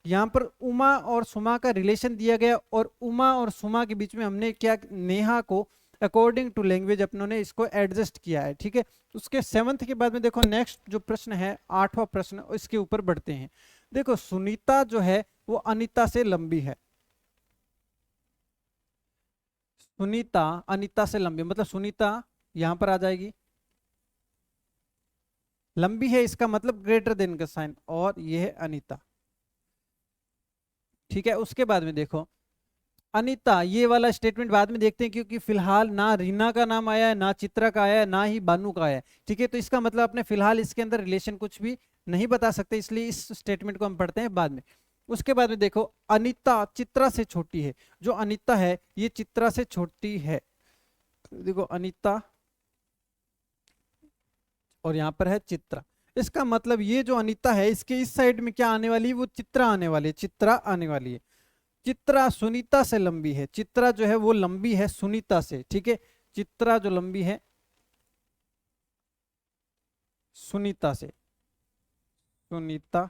यहाँ पर उमा और सुमा का रिलेशन दिया गया, और उमा और सुमा के बीच में हमने क्या, नेहा को अकॉर्डिंग टू लैंग्वेज अपनों ने इसको एडजस्ट किया है, ठीक है। उसके सेवंथ के बाद में देखो नेक्स्ट जो प्रश्न है आठवां प्रश्न, इसके ऊपर बढ़ते हैं। देखो सुनीता जो है वो अनीता से लंबी है, सुनीता अनीता से लंबी, मतलब सुनीता यहां पर आ जाएगी, लंबी है इसका मतलब ग्रेटर देन का साइन, और ये है अनीता, ठीक है। उसके बाद में देखो अनीता, ये वाला स्टेटमेंट बाद में देखते हैं क्योंकि फिलहाल ना रीना का नाम आया है, ना चित्रा का आया है, ना ही बानू का आया है, ठीक है। तो इसका मतलब अपने फिलहाल इसके अंदर रिलेशन कुछ भी नहीं बता सकते, इसलिए इस स्टेटमेंट को हम पढ़ते हैं बाद में। उसके बाद में देखो अनीता चित्रा से छोटी है, जो अनीता है ये चित्रा से छोटी है, देखो अनीता और यहाँ पर है चित्रा, इसका मतलब ये जो अनीता है इसके इस साइड में क्या आने वाली है, वो चित्रा आने वाली है, चित्रा आने वाली है। चित्रा सुनीता से लंबी है, चित्रा जो है वो लंबी है सुनीता से, ठीक है, चित्रा जो लंबी है सुनीता से, सुनीता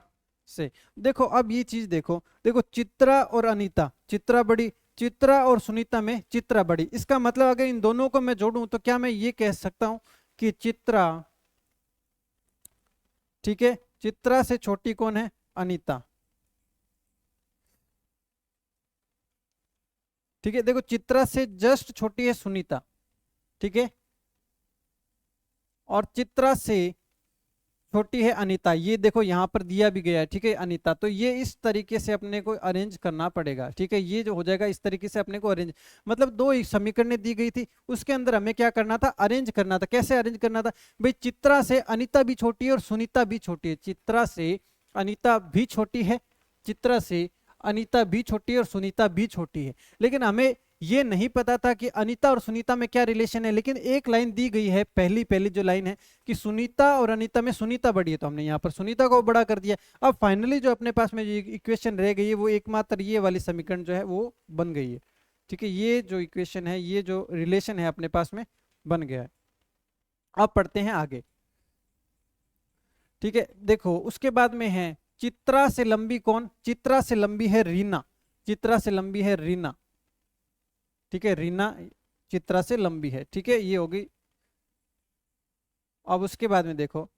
से। देखो अब ये चीज देखो, देखो चित्रा और अनीता, चित्रा बड़ी, चित्रा और सुनीता में चित्रा बड़ी, इसका मतलब अगर इन दोनों को मैं जोड़ूं तो क्या मैं ये कह सकता हूं कि चित्रा, ठीक है, चित्रा से छोटी कौन है, अनीता, ठीक है। देखो चित्रा से जस्ट छोटी है सुनीता, ठीक है, और चित्रा से छोटी है अनीता, ये देखो यहां पर दिया भी गया है, ठीक है, अनीता, तो ये इस तरीके से अपने को अरेंज करना पड़ेगा, ठीक है, ये जो हो जाएगा इस तरीके से अपने को अरेंज, मतलब दो समीकरणें दी गई थी, उसके अंदर हमें क्या करना था, अरेंज करना था। कैसे अरेंज करना था भाई, चित्रा से अनीता भी छोटी है और सुनीता भी छोटी है, चित्रा से अनीता भी छोटी है, चित्रा से अनीता भी छोटी है और सुनीता भी छोटी है, लेकिन हमें ये नहीं पता था कि अनीता और सुनीता में क्या रिलेशन है, लेकिन एक लाइन दी गई है, पहली पहली जो लाइन है कि सुनीता और अनीता में सुनीता बड़ी है, तो हमने यहाँ पर सुनीता को बड़ा कर दिया। अब फाइनली जो अपने पास में जो इक्वेशन रह गई है वो एकमात्र ये वाली समीकरण जो है वो बन गई है, ठीक है, ये जो इक्वेशन है, ये जो रिलेशन है अपने पास में बन गया है। अब पढ़ते हैं आगे, ठीक है। देखो उसके बाद में है चित्रा से लंबी कौन? चित्रा से लंबी है रीना, चित्रा से लंबी है रीना, ठीक है, रीना चित्रा से लंबी है, ठीक है, ये होगी। अब उसके बाद में देखो,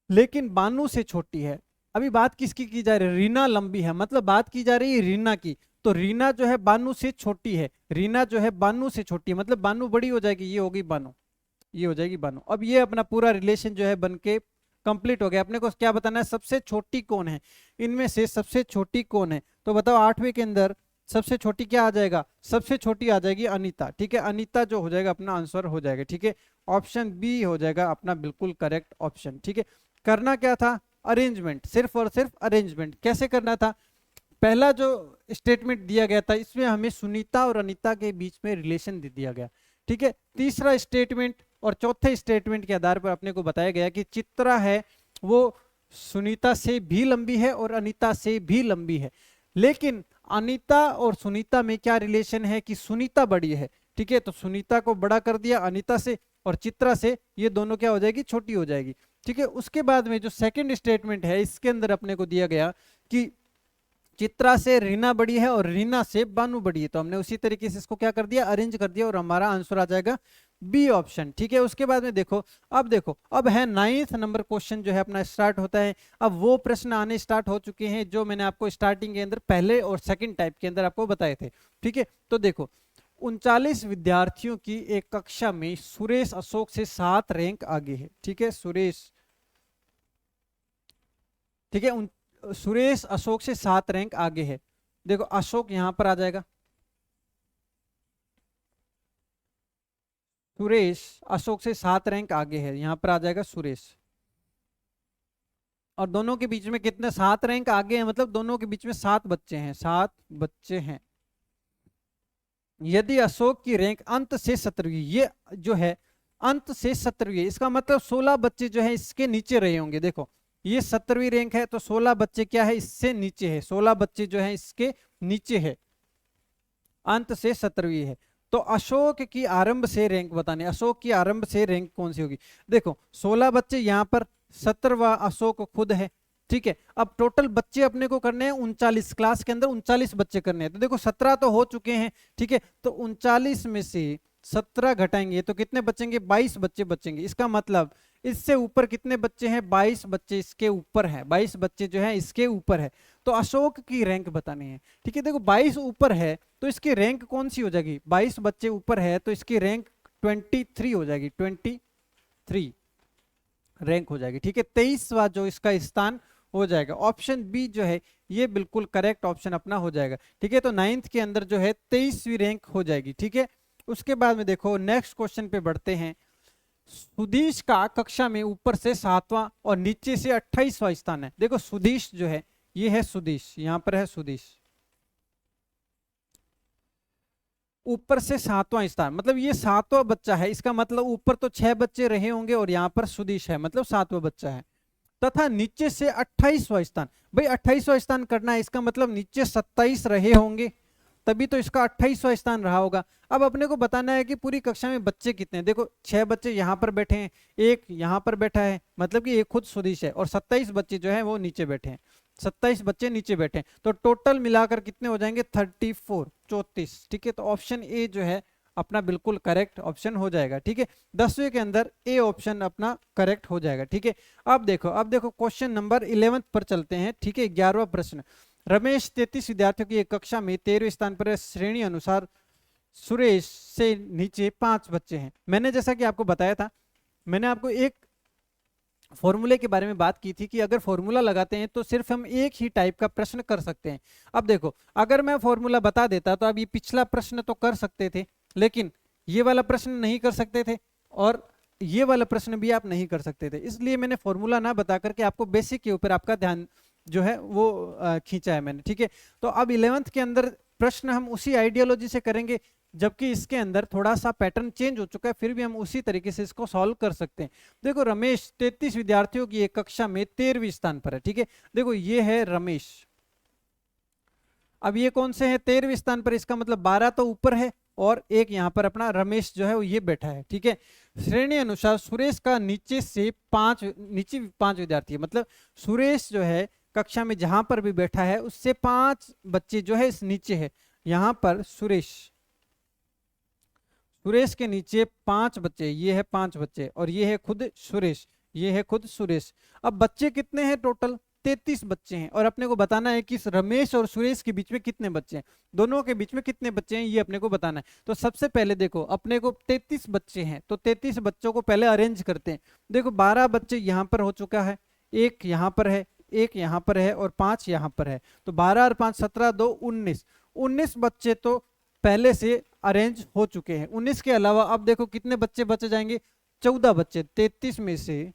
लेकिन बानू से छोटी है। अभी बात किसकी की जा रही है? रीना लंबी है, मतलब बात की जा रही है रीना की। तो रीना जो है बानू से छोटी है, रीना जो है बानू से छोटी है, मतलब बानू बड़ी हो जाएगी, ये होगी बानू, ये हो जाएगी बानू। अब ये अपना पूरा रिलेशन जो है बन के कंप्लीट हो गया। अपने को क्या बताना है? सबसे छोटी कौन है, इनमें से सबसे छोटी कौन है? तो बताओ 8वीं के अंदर सबसे छोटी क्या आ जाएगा? सबसे छोटी आ जाएगी अनीता, ठीक है, अनीता जो हो जाएगा अपना आंसर हो जाएगा, ठीक है, ऑप्शन बी हो जाएगा अपना बिल्कुल करेक्ट ऑप्शन, ठीक है। करना क्या था? अरेंजमेंट, सिर्फ और सिर्फ अरेंजमेंट। कैसे करना था? पहला जो स्टेटमेंट दिया गया था इसमें हमें सुनीता और अनीता के बीच में रिलेशन दे दिया गया, ठीक है। तीसरा स्टेटमेंट और चौथे स्टेटमेंट के आधार पर अपने को बताया गया कि चित्रा है वो सुनीता से भी लंबी है और अनीता से भी लंबी है, लेकिन अनीता और सुनीता में क्या रिलेशन है कि सुनीता बड़ी है, ठीक है, तो सुनीता को बड़ा कर दिया अनीता से, और चित्रा से ये दोनों क्या हो जाएगी? छोटी हो जाएगी, ठीक है। उसके बाद में जो सेकंड स्टेटमेंट है इसके अंदर अपने को दिया गया कि चित्रा से रीना बड़ी है और रीना से बानू बड़ी है, तो हमने उसी तरीके से इसको क्या कर दिया? अरेंज कर दिया, और हमारा आंसर आ जाएगा बी ऑप्शन, ठीक है। उसके बाद में देखो, अब है 9th नंबर क्वेश्चन जो है अपना स्टार्ट होता है। अब वो प्रश्न आने स्टार्ट हो चुके हैं जो मैंने आपको स्टार्टिंग के अंदर पहले और सेकंड टाइप के अंदर आपको बताए थे, ठीक है। तो देखो 39 विद्यार्थियों की एक कक्षा में सुरेश अशोक से 7 रैंक आगे है, ठीक है, सुरेश, ठीक है, सुरेश अशोक से 7 रैंक आगे है। देखो अशोक यहां पर आ जाएगा, सुरेश अशोक से 7 रैंक आगे है, यहां पर आ जाएगा सुरेश। और दोनों के बीच में कितने? 7 रैंक आगे हैं, मतलब दोनों के बीच में 7 बच्चे हैं, 7 बच्चे हैं। यदि अशोक की रैंक अंत से 17वीं, ये जो है अंत से 17वीं, इसका मतलब 16 बच्चे जो है इसके नीचे रहे होंगे। देखो ये 17वीं रैंक है तो 16 बच्चे क्या है? इससे नीचे है, 16 बच्चे जो है इसके नीचे है, अंत से 17वीं है। तो अशोक की आरंभ से रैंक बताने, अशोक की आरंभ से रैंक कौन सी होगी? देखो 16 बच्चे यहाँ पर, 17वां अशोक खुद है, ठीक है। अब टोटल बच्चे अपने को करने हैं 39, क्लास के अंदर 39 बच्चे करने हैं। तो देखो 17 तो हो चुके हैं, ठीक है, तो 39 में से 17 घटाएंगे तो कितने बचेंगे? 22 बच्चे बचेंगे। इसका मतलब इससे ऊपर कितने बच्चे हैं? 22 बच्चे इसके ऊपर है, 22 बच्चे जो है इसके ऊपर है। तो अशोक की रैंक बतानी है, ठीक है। देखो 22 ऊपर है तो इसकी रैंक कौन सी हो जाएगी? 22 बच्चे ऊपर है तो इसकी रैंक 23 हो जाएगी, 23 रैंक हो जाएगी, ठीक है। 23वां जो इसका स्थान हो जाएगा। ऑप्शन बी जो है ये बिल्कुल करेक्ट ऑप्शन अपना हो जाएगा, ठीक है। तो 9th के अंदर जो है 23वीं रैंक हो जाएगी, ठीक है। उसके बाद में देखो नेक्स्ट क्वेश्चन पे बढ़ते हैं। सुधीश का कक्षा में ऊपर से 7वां और नीचे से 28वां स्थान है। देखो सुधीश जो है ये है सुधीश, यहां पर है सुधीश, ऊपर से 7वां स्थान, मतलब ये 7वां बच्चा है, इसका मतलब ऊपर तो 6 बच्चे रहे होंगे और यहाँ पर सुधीश है, मतलब 7वां बच्चा है। तथा नीचे से 28वां स्थान, भाई 28वां स्थान करना है, इसका मतलब नीचे 27 रहे होंगे, तभी तो इसका 28वां स्थान रहा होगा। अब अपने को बताना है कि पूरी कक्षा में बच्चे कितने हैं। देखो 6 बच्चे यहाँ पर बैठे हैं, एक यहाँ पर बैठा है, मतलब कि एक खुद सुधीश है, और 27 बच्चे जो है वो नीचे बैठे हैं, 27 बच्चे नीचे बैठे हैं। तो टोटल मिलाकर कितने हो जाएंगे? 34, 34, ठीक है। तो ऑप्शन ए जो है अपना बिल्कुल करेक्ट ऑप्शन हो जाएगा, ठीक है। 10वीं के अंदर ए ऑप्शन अपना करेक्ट हो जाएगा, ठीक है। अब देखो क्वेश्चन नंबर 11 पर चलते हैं, ठीक है। 11वां प्रश्न, रमेश 33 विद्यार्थियों की एक कक्षा में 13वें स्थान पर, श्रेणी अनुसार सुरेश से नीचे 5 बच्चे हैं। मैंने जैसा कि आपको बताया था, मैंने आपको एक फॉर्मूले के बारे में बात की थी कि अगर फॉर्मूला लगाते हैं तो सिर्फ हम एक ही टाइप का प्रश्न कर सकते हैं। अब देखो अगर मैं फॉर्मूला बता देता तो अब ये पिछला प्रश्न तो कर सकते थे, लेकिन ये वाला प्रश्न नहीं कर सकते थे, और ये वाला प्रश्न भी आप नहीं कर सकते थे। इसलिए मैंने फॉर्मूला ना बता करके आपको बेसिक के ऊपर आपका ध्यान जो है वो खींचा है मैंने, ठीक है। तो अब 11th के अंदर प्रश्न हम उसी आइडियोलॉजी से करेंगे, जबकि इसके अंदर थोड़ा सा पैटर्न चेंज हो चुका है, फिर भी हम उसी तरीके से इसको सॉल्व कर सकते हैं। देखो रमेश 33 विद्यार्थियों की एक कक्षा में 13वें स्थान पर है, ठीक है। देखो ये है रमेश, अब ये कौन से हैं? 13वें स्थान पर, इसका मतलब 12 तो ऊपर है, और एक यहाँ पर अपना रमेश जो है वो ये बैठा है। ठीक है, श्रेणी अनुसार सुरेश का नीचे 5 विद्यार्थी है, मतलब सुरेश जो है कक्षा में जहां पर भी बैठा है उससे 5 बच्चे जो है इस नीचे है। यहाँ पर सुरेश के नीचे 5 बच्चे, ये है 5 बच्चे और ये है खुद सुरेश, ये है खुद सुरेश। अब बच्चे कितने हैं टोटल? 33 बच्चे हैं और अपने को बताना है कि रमेश और सुरेश के बीच में कितने बच्चे हैं, दोनों के बीच में कितने बच्चे हैं ये अपने को बताना है। तो सबसे पहले देखो अपने को 33 बच्चे हैं, तो 33 बच्चों को पहले अरेंज करते हैं। देखो 12 बच्चे यहाँ पर हो चुका है, एक यहाँ पर है, एक यहाँ पर है और 5 यहाँ पर है। तो 12 और 5 17, 2 19, 19 बच्चे तो पहले से अरेंज हो चुके हैं। 19 के अलावा अब देखो कितने बच्चे बचे जाएंगे? 14 बच्चे। 33 में से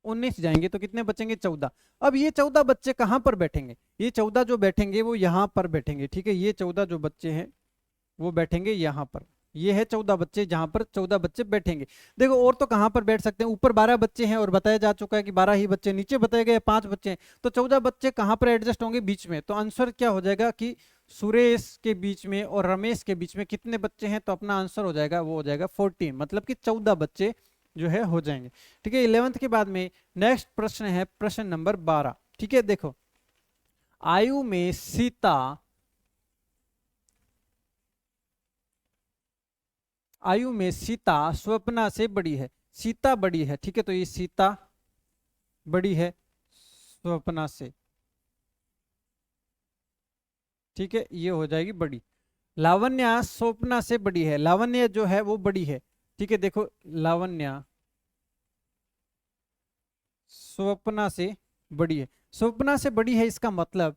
19 जाएंगे तो कितने बचेंगे? 14। अब ये 14 बच्चे कहां पर बैठेंगे? ये 14 जो बैठेंगे वो यहां पर बैठेंगे। ठीक है, ये 14 जो बच्चे हैं वो बैठेंगे यहां पर। ये है 14 बच्चे जहां पर 14 बच्चे बैठेंगे। देखो और तो कहां पर बैठ सकते हैं? ऊपर 12 बच्चे हैं और बताया जा चुका है कि 12 ही बच्चे, नीचे बताए गए 5 बच्चे हैं, तो 14 बच्चे कहां पर एडजस्ट होंगे? बीच में। तो आंसर क्या हो जाएगा कि सुरेश के बीच में और रमेश के बीच में कितने बच्चे हैं? तो अपना आंसर हो जाएगा, वो हो जाएगा 14, मतलब कि 14 बच्चे जो है हो जाएंगे। ठीक है, 11th के बाद में नेक्स्ट प्रश्न है प्रश्न नंबर 12। ठीक है, देखो आयु में सीता स्वप्ना से बड़ी है। सीता बड़ी है, ठीक है, तो ये सीता बड़ी है स्वप्ना से। ठीक है, ये हो जाएगी बड़ी। लावण्या स्वप्ना से बड़ी है, लावण्य जो है वो बड़ी है। ठीक है, देखो लावण्या स्वप्ना से बड़ी है। स्वप्ना से बड़ी है इसका मतलब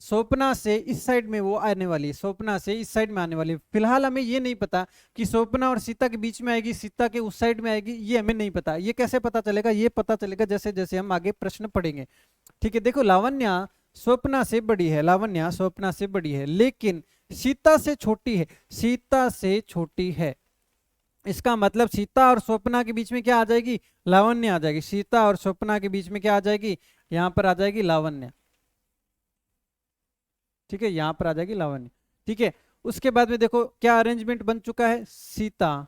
स्वप्ना से इस साइड में वो आने वाली है, स्वप्ना से इस साइड में आने वाली है। फिलहाल हमें ये नहीं पता कि स्वप्ना और सीता के बीच में आएगी, सीता के उस साइड में आएगी, ये हमें नहीं पता। ये कैसे पता चलेगा? ये पता चलेगा जैसे जैसे हम आगे प्रश्न पढ़ेंगे। ठीक है, देखो लावण्या स्वप्ना से बड़ी है, लावण्या स्वप्ना से बड़ी है, लेकिन सीता से छोटी है, सीता से छोटी है। इसका मतलब सीता और स्वप्ना के बीच में क्या आ जाएगी? लावण्य आ जाएगी। सीता और स्वप्ना के बीच में क्या आ जाएगी? यहां पर आ जाएगी लावण्य। ठीक है, यहां पर आ जाएगी लावण्य। ठीक है, उसके बाद में देखो क्या अरेंजमेंट बन चुका है? सीता,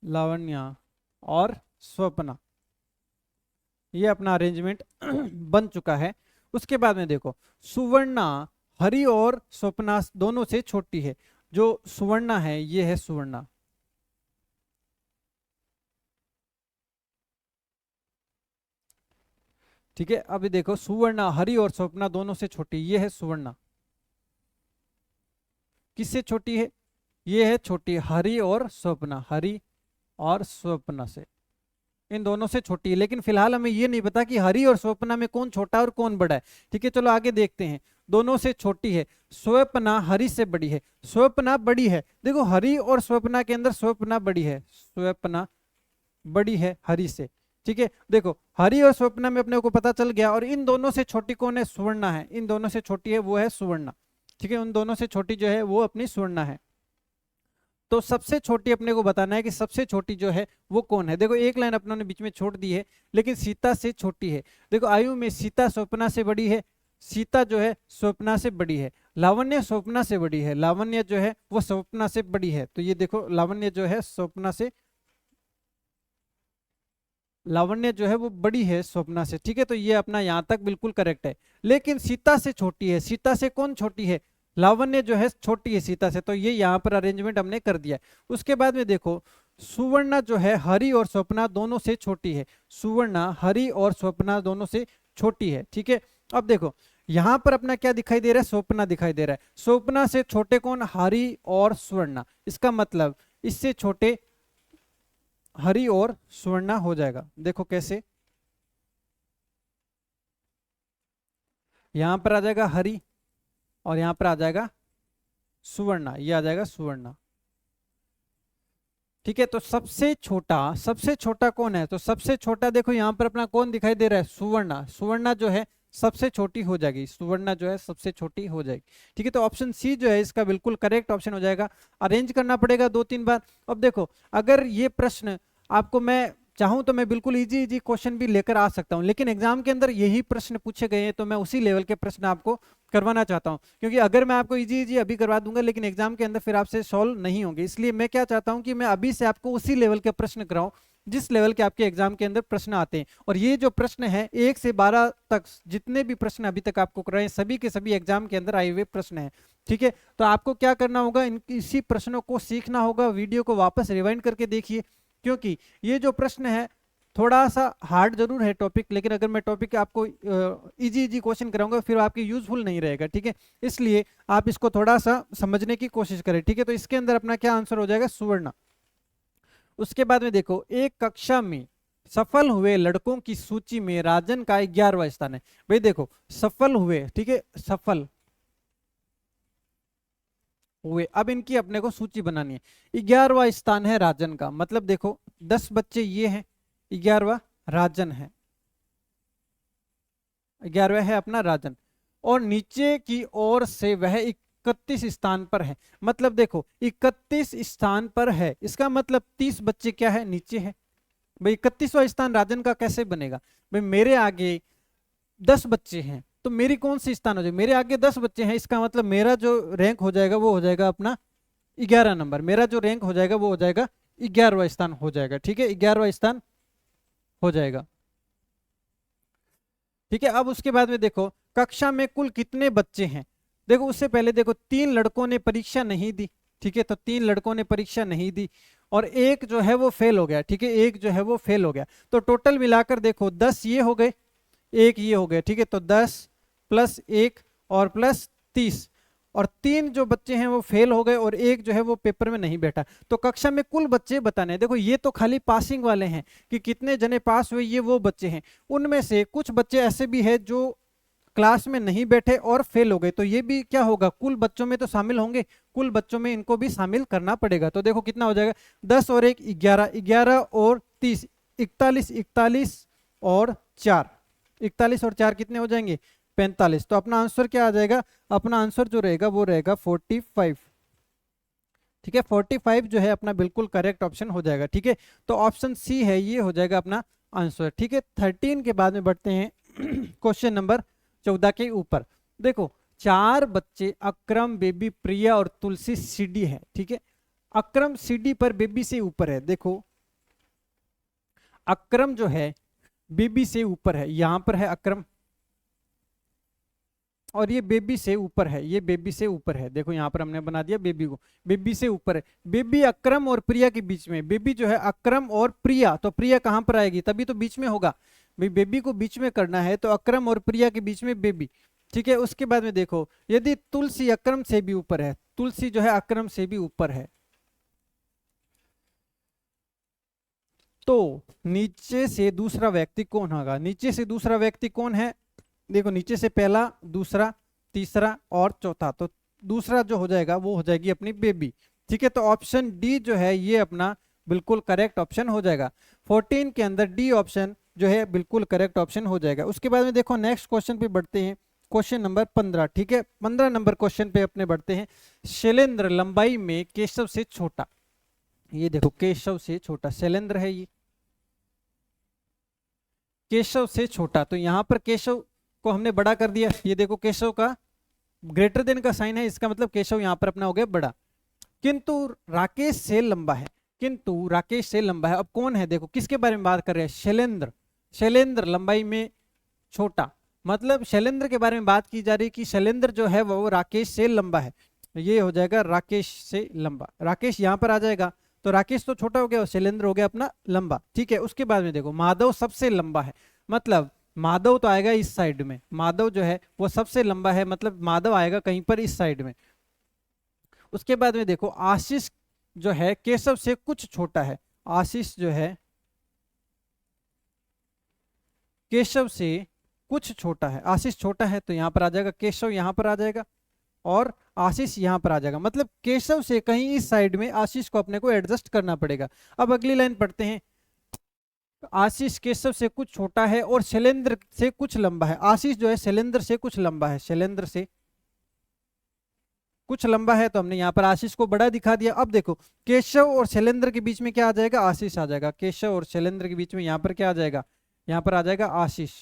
लावण्य और स्वप्ना, ये अपना अरेंजमेंट बन चुका है। उसके बाद में देखो सुवर्णा हरि और स्वप्ना दोनों से छोटी है। जो सुवर्णा है ये है सुवर्णा। ठीक है, अभी देखो सुवर्णा हरि और स्वप्ना दोनों से छोटी, ये है सुवर्णा। किससे छोटी है? ये है छोटी, हरि और स्वप्ना, हरि और स्वप्ना से, इन दोनों से छोटी है। लेकिन फिलहाल हमें ये नहीं पता कि हरि और स्वप्ना में कौन छोटा है और कौन बड़ा है। ठीक है, चलो आगे देखते हैं। दोनों से छोटी है, स्वप्ना हरि से बड़ी है, स्वप्ना बड़ी है। देखो हरि और स्वप्ना के अंदर स्वप्ना बड़ी है, स्वप्ना बड़ी है हरि से। ठीक है, देखो हरि और स्वप्ना में अपने को पता चल गया। और इन दोनों से छोटी कौन है? सुवर्णा है। इन दोनों से छोटी है वो है सुवर्णा। ठीक है, उन दोनों से छोटी जो है वो अपनी सुवर्णा है। तो सबसे छोटी अपने को बताना है कि सबसे छोटी जो है वो कौन है। देखो एक लाइन अपनों ने बीच में छोड़ दी है, लेकिन सीता से छोटी है। देखो आयु में सीता स्वप्ना से बड़ी है, सीता जो है स्वप्ना से बड़ी है। लावण्य स्वप्ना से बड़ी है, लावण्य जो है वो स्वप्ना से बड़ी है। तो ये देखो लावण्य जो है स्वप्ना से, लावण्य जो है वो बड़ी है स्वप्ना से। ठीक है, तो ये अपना यहां तक बिल्कुल करेक्ट है। लेकिन सीता से छोटी है, सीता से कौन छोटी है? लावण्य जो है छोटी है सीता से। तो ये यहाँ पर अरेंजमेंट हमने कर दिया। उसके बाद में देखो सुवर्णा जो है हरि और स्वप्ना दोनों से छोटी है, सुवर्णा हरि और स्वप्ना दोनों से छोटी है। ठीक है, अब देखो यहां पर अपना क्या दिखाई दे रहा है? स्वप्ना दिखाई दे रहा है। स्वप्ना से छोटे कौन? हरि और सुवर्णा। इसका मतलब इससे छोटे हरि और सुवर्णा हो जाएगा। देखो कैसे, यहां पर आ जाएगा हरि और यहां पर आ जाएगा सुवर्णा, ये आ जाएगा सुवर्णा। ठीक है, तो सबसे छोटा कौन है? तो सबसे छोटा देखो यहां पर अपना कौन दिखाई दे रहा है? सुवर्णा। सुवर्णा जो है सबसे छोटी हो जाएगी, सुवर्णा जो है सबसे छोटी हो जाएगी। ठीक है, तो ऑप्शन सी जो है इसका बिल्कुल करेक्ट ऑप्शन हो जाएगा। अरेंज करना पड़ेगा 2-3 बार। अब देखो अगर ये प्रश्न आपको मैं चाहूं तो मैं बिल्कुल इजी इजी क्वेश्चन भी लेकर आ सकता हूं, लेकिन एग्जाम के अंदर यही प्रश्न पूछे गए हैं तो मैं उसी लेवल के प्रश्न आपको करवाना चाहता हूं, क्योंकि अगर मैं आपको इजी इजी अभी करवा दूंगा लेकिन एग्जाम के अंदर फिर आपसे सॉल्व नहीं होंगे, इसलिए मैं क्या चाहता हूं कि मैं अभी से आपको उसी लेवल के प्रश्न कराऊं जिस लेवल के आपके एग्जाम के अंदर प्रश्न आते हैं। और ये जो प्रश्न है 1 से 12 तक जितने भी प्रश्न अभी तक आपको कराए सभी के सभी एग्जाम के अंदर आए हुए प्रश्न हैं, ठीक है। तो आपको क्या करना होगा, इसी प्रश्नों को सीखना होगा, वीडियो को वापस रिवाइंड करके देखिए, क्योंकि ये जो प्रश्न है थोड़ा सा हार्ड जरूर है टॉपिक, लेकिन अगर मैं टॉपिक आपको इजी इजी क्वेश्चन कराऊंगा फिर आपके यूजफुल नहीं रहेगा, ठीक है। इसलिए आप इसको थोड़ा सा समझने की कोशिश करें, ठीक है। तो इसके अंदर अपना क्या आंसर हो जाएगा, सुवर्ण। उसके बाद में देखो, एक कक्षा में सफल हुए लड़कों की सूची में राजन का 11वां स्थान है। भाई देखो सफल हुए, ठीक है, सफल हुए, अब इनकी अपने को सूची बनानी है। 11वां स्थान है राजन का, मतलब देखो 10 बच्चे ये हैं, 11वां राजन है, 11वां है अपना राजन, और नीचे की ओर से वह 31 स्थान पर है। मतलब देखो 31 स्थान पर है, इसका मतलब 30 बच्चे क्या है, नीचे है। भाई 31वां स्थान राजन का कैसे बनेगा, भाई मेरे आगे 10 बच्चे हैं तो मेरी कौन सी स्थान हो जाएगी, मेरे आगे 10 बच्चे हैं, इसका मतलब मेरा जो रैंक हो जाएगा वो हो जाएगा अपना 11 नंबर, मेरा जो रैंक हो जाएगा वो हो जाएगा 11वां स्थान हो जाएगा, ठीक है, 11वां स्थान हो जाएगा, ठीक है। अब उसके बाद में देखो कक्षा में कुल कितने बच्चे हैं, देखो उससे पहले देखो 3 लड़कों ने परीक्षा नहीं दी, ठीक है, तो 3 लड़कों ने परीक्षा नहीं दी और एक जो है वो फेल हो गया, ठीक है, एक जो है वो फेल हो गया, तो टोटल मिलाकर देखो 10 ये हो गए, एक ये हो गया, ठीक है, तो 10 प्लस 1 और प्लस 30, और 3 जो बच्चे हैं वो फेल हो गए और एक जो है वो पेपर में नहीं बैठा। तो कक्षा में कुल बच्चे बताने, देखो ये तो खाली पासिंग वाले हैं कि कितने जने पास हुए, ये वो बच्चे हैं, उनमें से कुछ बच्चे ऐसे भी हैं जो क्लास में नहीं बैठे और फेल हो गए, तो ये भी क्या होगा, कुल बच्चों में तो शामिल होंगे, कुल बच्चों में इनको भी शामिल करना पड़ेगा। तो देखो कितना हो जाएगा, 10 और 1 11, 11 और 30 41, 41 और 4, 41 और 4 कितने हो जाएंगे, 45। तो अपना आंसर क्या आ जाएगा, अपना आंसर जो रहेगा वो रहेगा 45, ठीक है, 45 जो है अपना बिल्कुल करेक्ट ऑप्शन हो जाएगा, ठीक है। तो ऑप्शन सी है, ये हो जाएगा अपना आंसर, ठीक है। 13 के बाद में बढ़ते हैं क्वेश्चन नंबर 14 के ऊपर। देखो 4 बच्चे अक्रम, बेबी, प्रिया और तुलसी सीडी है, ठीक है, अक्रम सीडी पर बेबी से ऊपर है, देखो अक्रम जो है बेबी से ऊपर है, यहां पर है अक्रम और ये बेबी से ऊपर है, ये बेबी से ऊपर है, देखो यहां पर हमने बना दिया बेबी को, बेबी से ऊपर है, बेबी अक्रम और प्रिया के बीच में, बेबी जो है अक्रम और प्रिया, तो प्रिया कहां पर आएगी, तभी तो बीच में होगा, भाई बेबी को बीच में करना है तो अक्रम और प्रिया के बीच में बेबी, ठीक है। उसके बाद में देखो यदि तुलसी अक्रम से भी ऊपर है, तुलसी जो है अक्रम से भी ऊपर है, तो नीचे से दूसरा व्यक्ति कौन होगा, नीचे से दूसरा व्यक्ति कौन है, देखो नीचे से पहला, दूसरा, तीसरा और चौथा, तो दूसरा जो हो जाएगा वो हो जाएगी अपनी बेबी, ठीक है। तो ऑप्शन डी जो है ये अपना बिल्कुल करेक्ट ऑप्शन हो जाएगा, 14 के अंदर डी ऑप्शन जो है बिल्कुल करेक्ट ऑप्शन हो जाएगा। उसके बाद में देखो नेक्स्ट क्वेश्चन पे बढ़ते हैं, क्वेश्चन नंबर 15, ठीक है, 15 नंबर क्वेश्चन पे अपने बढ़ते हैं। शैलेंद्र लंबाई में केशव से छोटा, ये देखो केशव से छोटा, शैलेंद्र है ये, केशव से छोटा, तो यहां पर केशव को हमने बड़ा कर दिया, ये देखो केशव का ग्रेटर देन का साइन है, इसका मतलब केशव यहां पर अपना हो गया बड़ा, किंतु राकेश से लंबा है, किंतु राकेश से लंबा है। अब कौन है, देखो किसके बारे में बात कर रहे हैं, शैलेंद्र, शैलेंद्र लंबाई में छोटा, मतलब शैलेंद्र के बारे में बात की जा रही है कि शैलेंद्र जो है वो राकेश से लंबा है, ये हो जाएगा राकेश से लंबा, राकेश यहां पर आ जाएगा, तो राकेश तो छोटा हो गया और शैलेंद्र हो गया अपना लंबा, ठीक है। उसके बाद में देखो माधव सबसे लंबा है, मतलब माधव तो आएगा इस साइड में, माधव जो है वो सबसे लंबा है, मतलब माधव आएगा कहीं पर इस साइड में। उसके बाद में देखो आशीष जो है केशव से कुछ छोटा है, आशीष जो है केशव से कुछ छोटा है, आशीष छोटा है तो यहां पर आ जाएगा, केशव यहां पर आ जाएगा और आशीष यहां पर आ जाएगा, मतलब केशव से कहीं इस साइड में आशीष को अपने को एडजस्ट करना पड़ेगा। अब अगली लाइन पढ़ते हैं, आशीष केशव से कुछ छोटा है और शैलेंद्र से कुछ लंबा है, आशीष जो है शैलेंद्र से कुछ लंबा है, शैलेंद्र से कुछ लंबा है तो हमने यहाँ पर आशीष को बड़ा दिखा दिया। अब देखो केशव और शैलेंद्र के बीच में क्या आ जाएगा, आशीष आ जाएगा। केशव और शैलेंद्र के बीच में यहाँ पर क्या आ जाएगा, यहाँ पर आ जाएगा आशीष।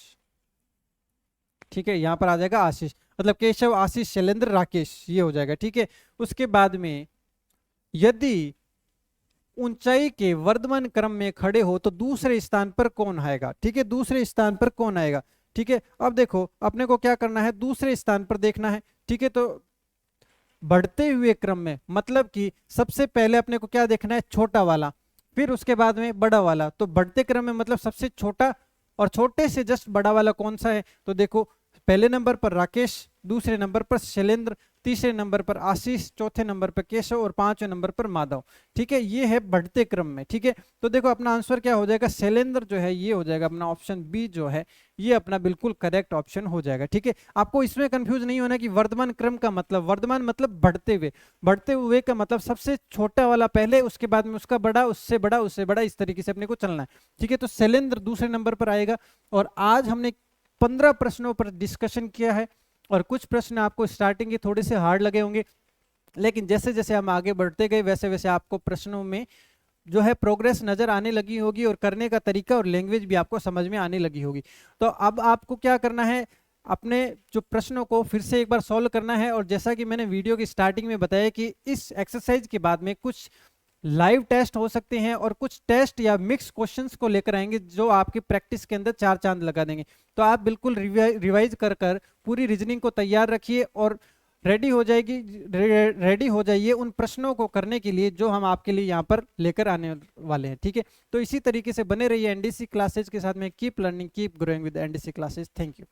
ठीक है, यहाँ पर आ जाएगा आशीष, मतलब केशव, आशीष, शैलेंद्र, राकेश, ये हो जाएगा। ठीक है, उसके बाद में यदि ऊंचाई के वर्धमान क्रम में खड़े हो तो दूसरे स्थान पर कौन आएगा। ठीक है, दूसरे स्थान पर कौन आएगा। ठीक है, अब देखो अपने को क्या करना है, दूसरे स्थान पर देखना है। ठीक है, तो बढ़ते हुए क्रम में मतलब कि सबसे पहले अपने को क्या देखना है, छोटा वाला, फिर उसके बाद में बड़ा वाला। तो बढ़ते क्रम में मतलब सबसे छोटा और छोटे से जस्ट बड़ा वाला कौन सा है, तो देखो पहले नंबर पर राकेश, दूसरे नंबर पर शैलेंद्र, तीसरे नंबर पर आशीष, चौथे नंबर पर केशव और पांचवें नंबर पर माधव। ठीक है, ये है बढ़ते क्रम में। ठीक है, तो देखो अपना आंसर क्या हो जाएगा, शैलेंद्र जो है ये हो जाएगा अपना ऑप्शन बी जो है ये अपना बिल्कुल करेक्ट ऑप्शन हो जाएगा। ठीक है, आपको इसमें कंफ्यूज नहीं होना कि वर्धमान क्रम का मतलब, वर्धमान मतलब बढ़ते हुए, बढ़ते हुए का मतलब सबसे छोटा वाला पहले, उसके बाद में उसका बड़ा, उससे बड़ा, उससे बड़ा, इस तरीके से अपने को चलना है। ठीक है, तो शैलेंद्र दूसरे नंबर पर आएगा। और आज हमने 15 प्रश्नों पर डिस्कशन किया है और कुछ प्रश्न आपको स्टार्टिंग के थोड़े से हार्ड लगे होंगे, लेकिन जैसे जैसे हम आगे बढ़ते गए वैसे वैसे आपको प्रश्नों में जो है प्रोग्रेस नजर आने लगी होगी और करने का तरीका और लैंग्वेज भी आपको समझ में आने लगी होगी। तो अब आपको क्या करना है, अपने जो प्रश्नों को फिर से एक बार सॉल्व करना है। और जैसा कि मैंने वीडियो की स्टार्टिंग में बताया कि इस एक्सरसाइज के बाद में कुछ लाइव टेस्ट हो सकते हैं और कुछ टेस्ट या मिक्स क्वेश्चंस को लेकर आएंगे जो आपकी प्रैक्टिस के अंदर चार चांद लगा देंगे। तो आप बिल्कुल रिवाइज कर कर पूरी रीजनिंग को तैयार रखिए और रेडी हो जाइए उन प्रश्नों को करने के लिए जो हम आपके लिए यहाँ पर लेकर आने वाले हैं। ठीक है, तो इसी तरीके से बने रहिए एनडीसी क्लासेज के साथ में। Keep learning, keep growing with NDC classes. Thank you.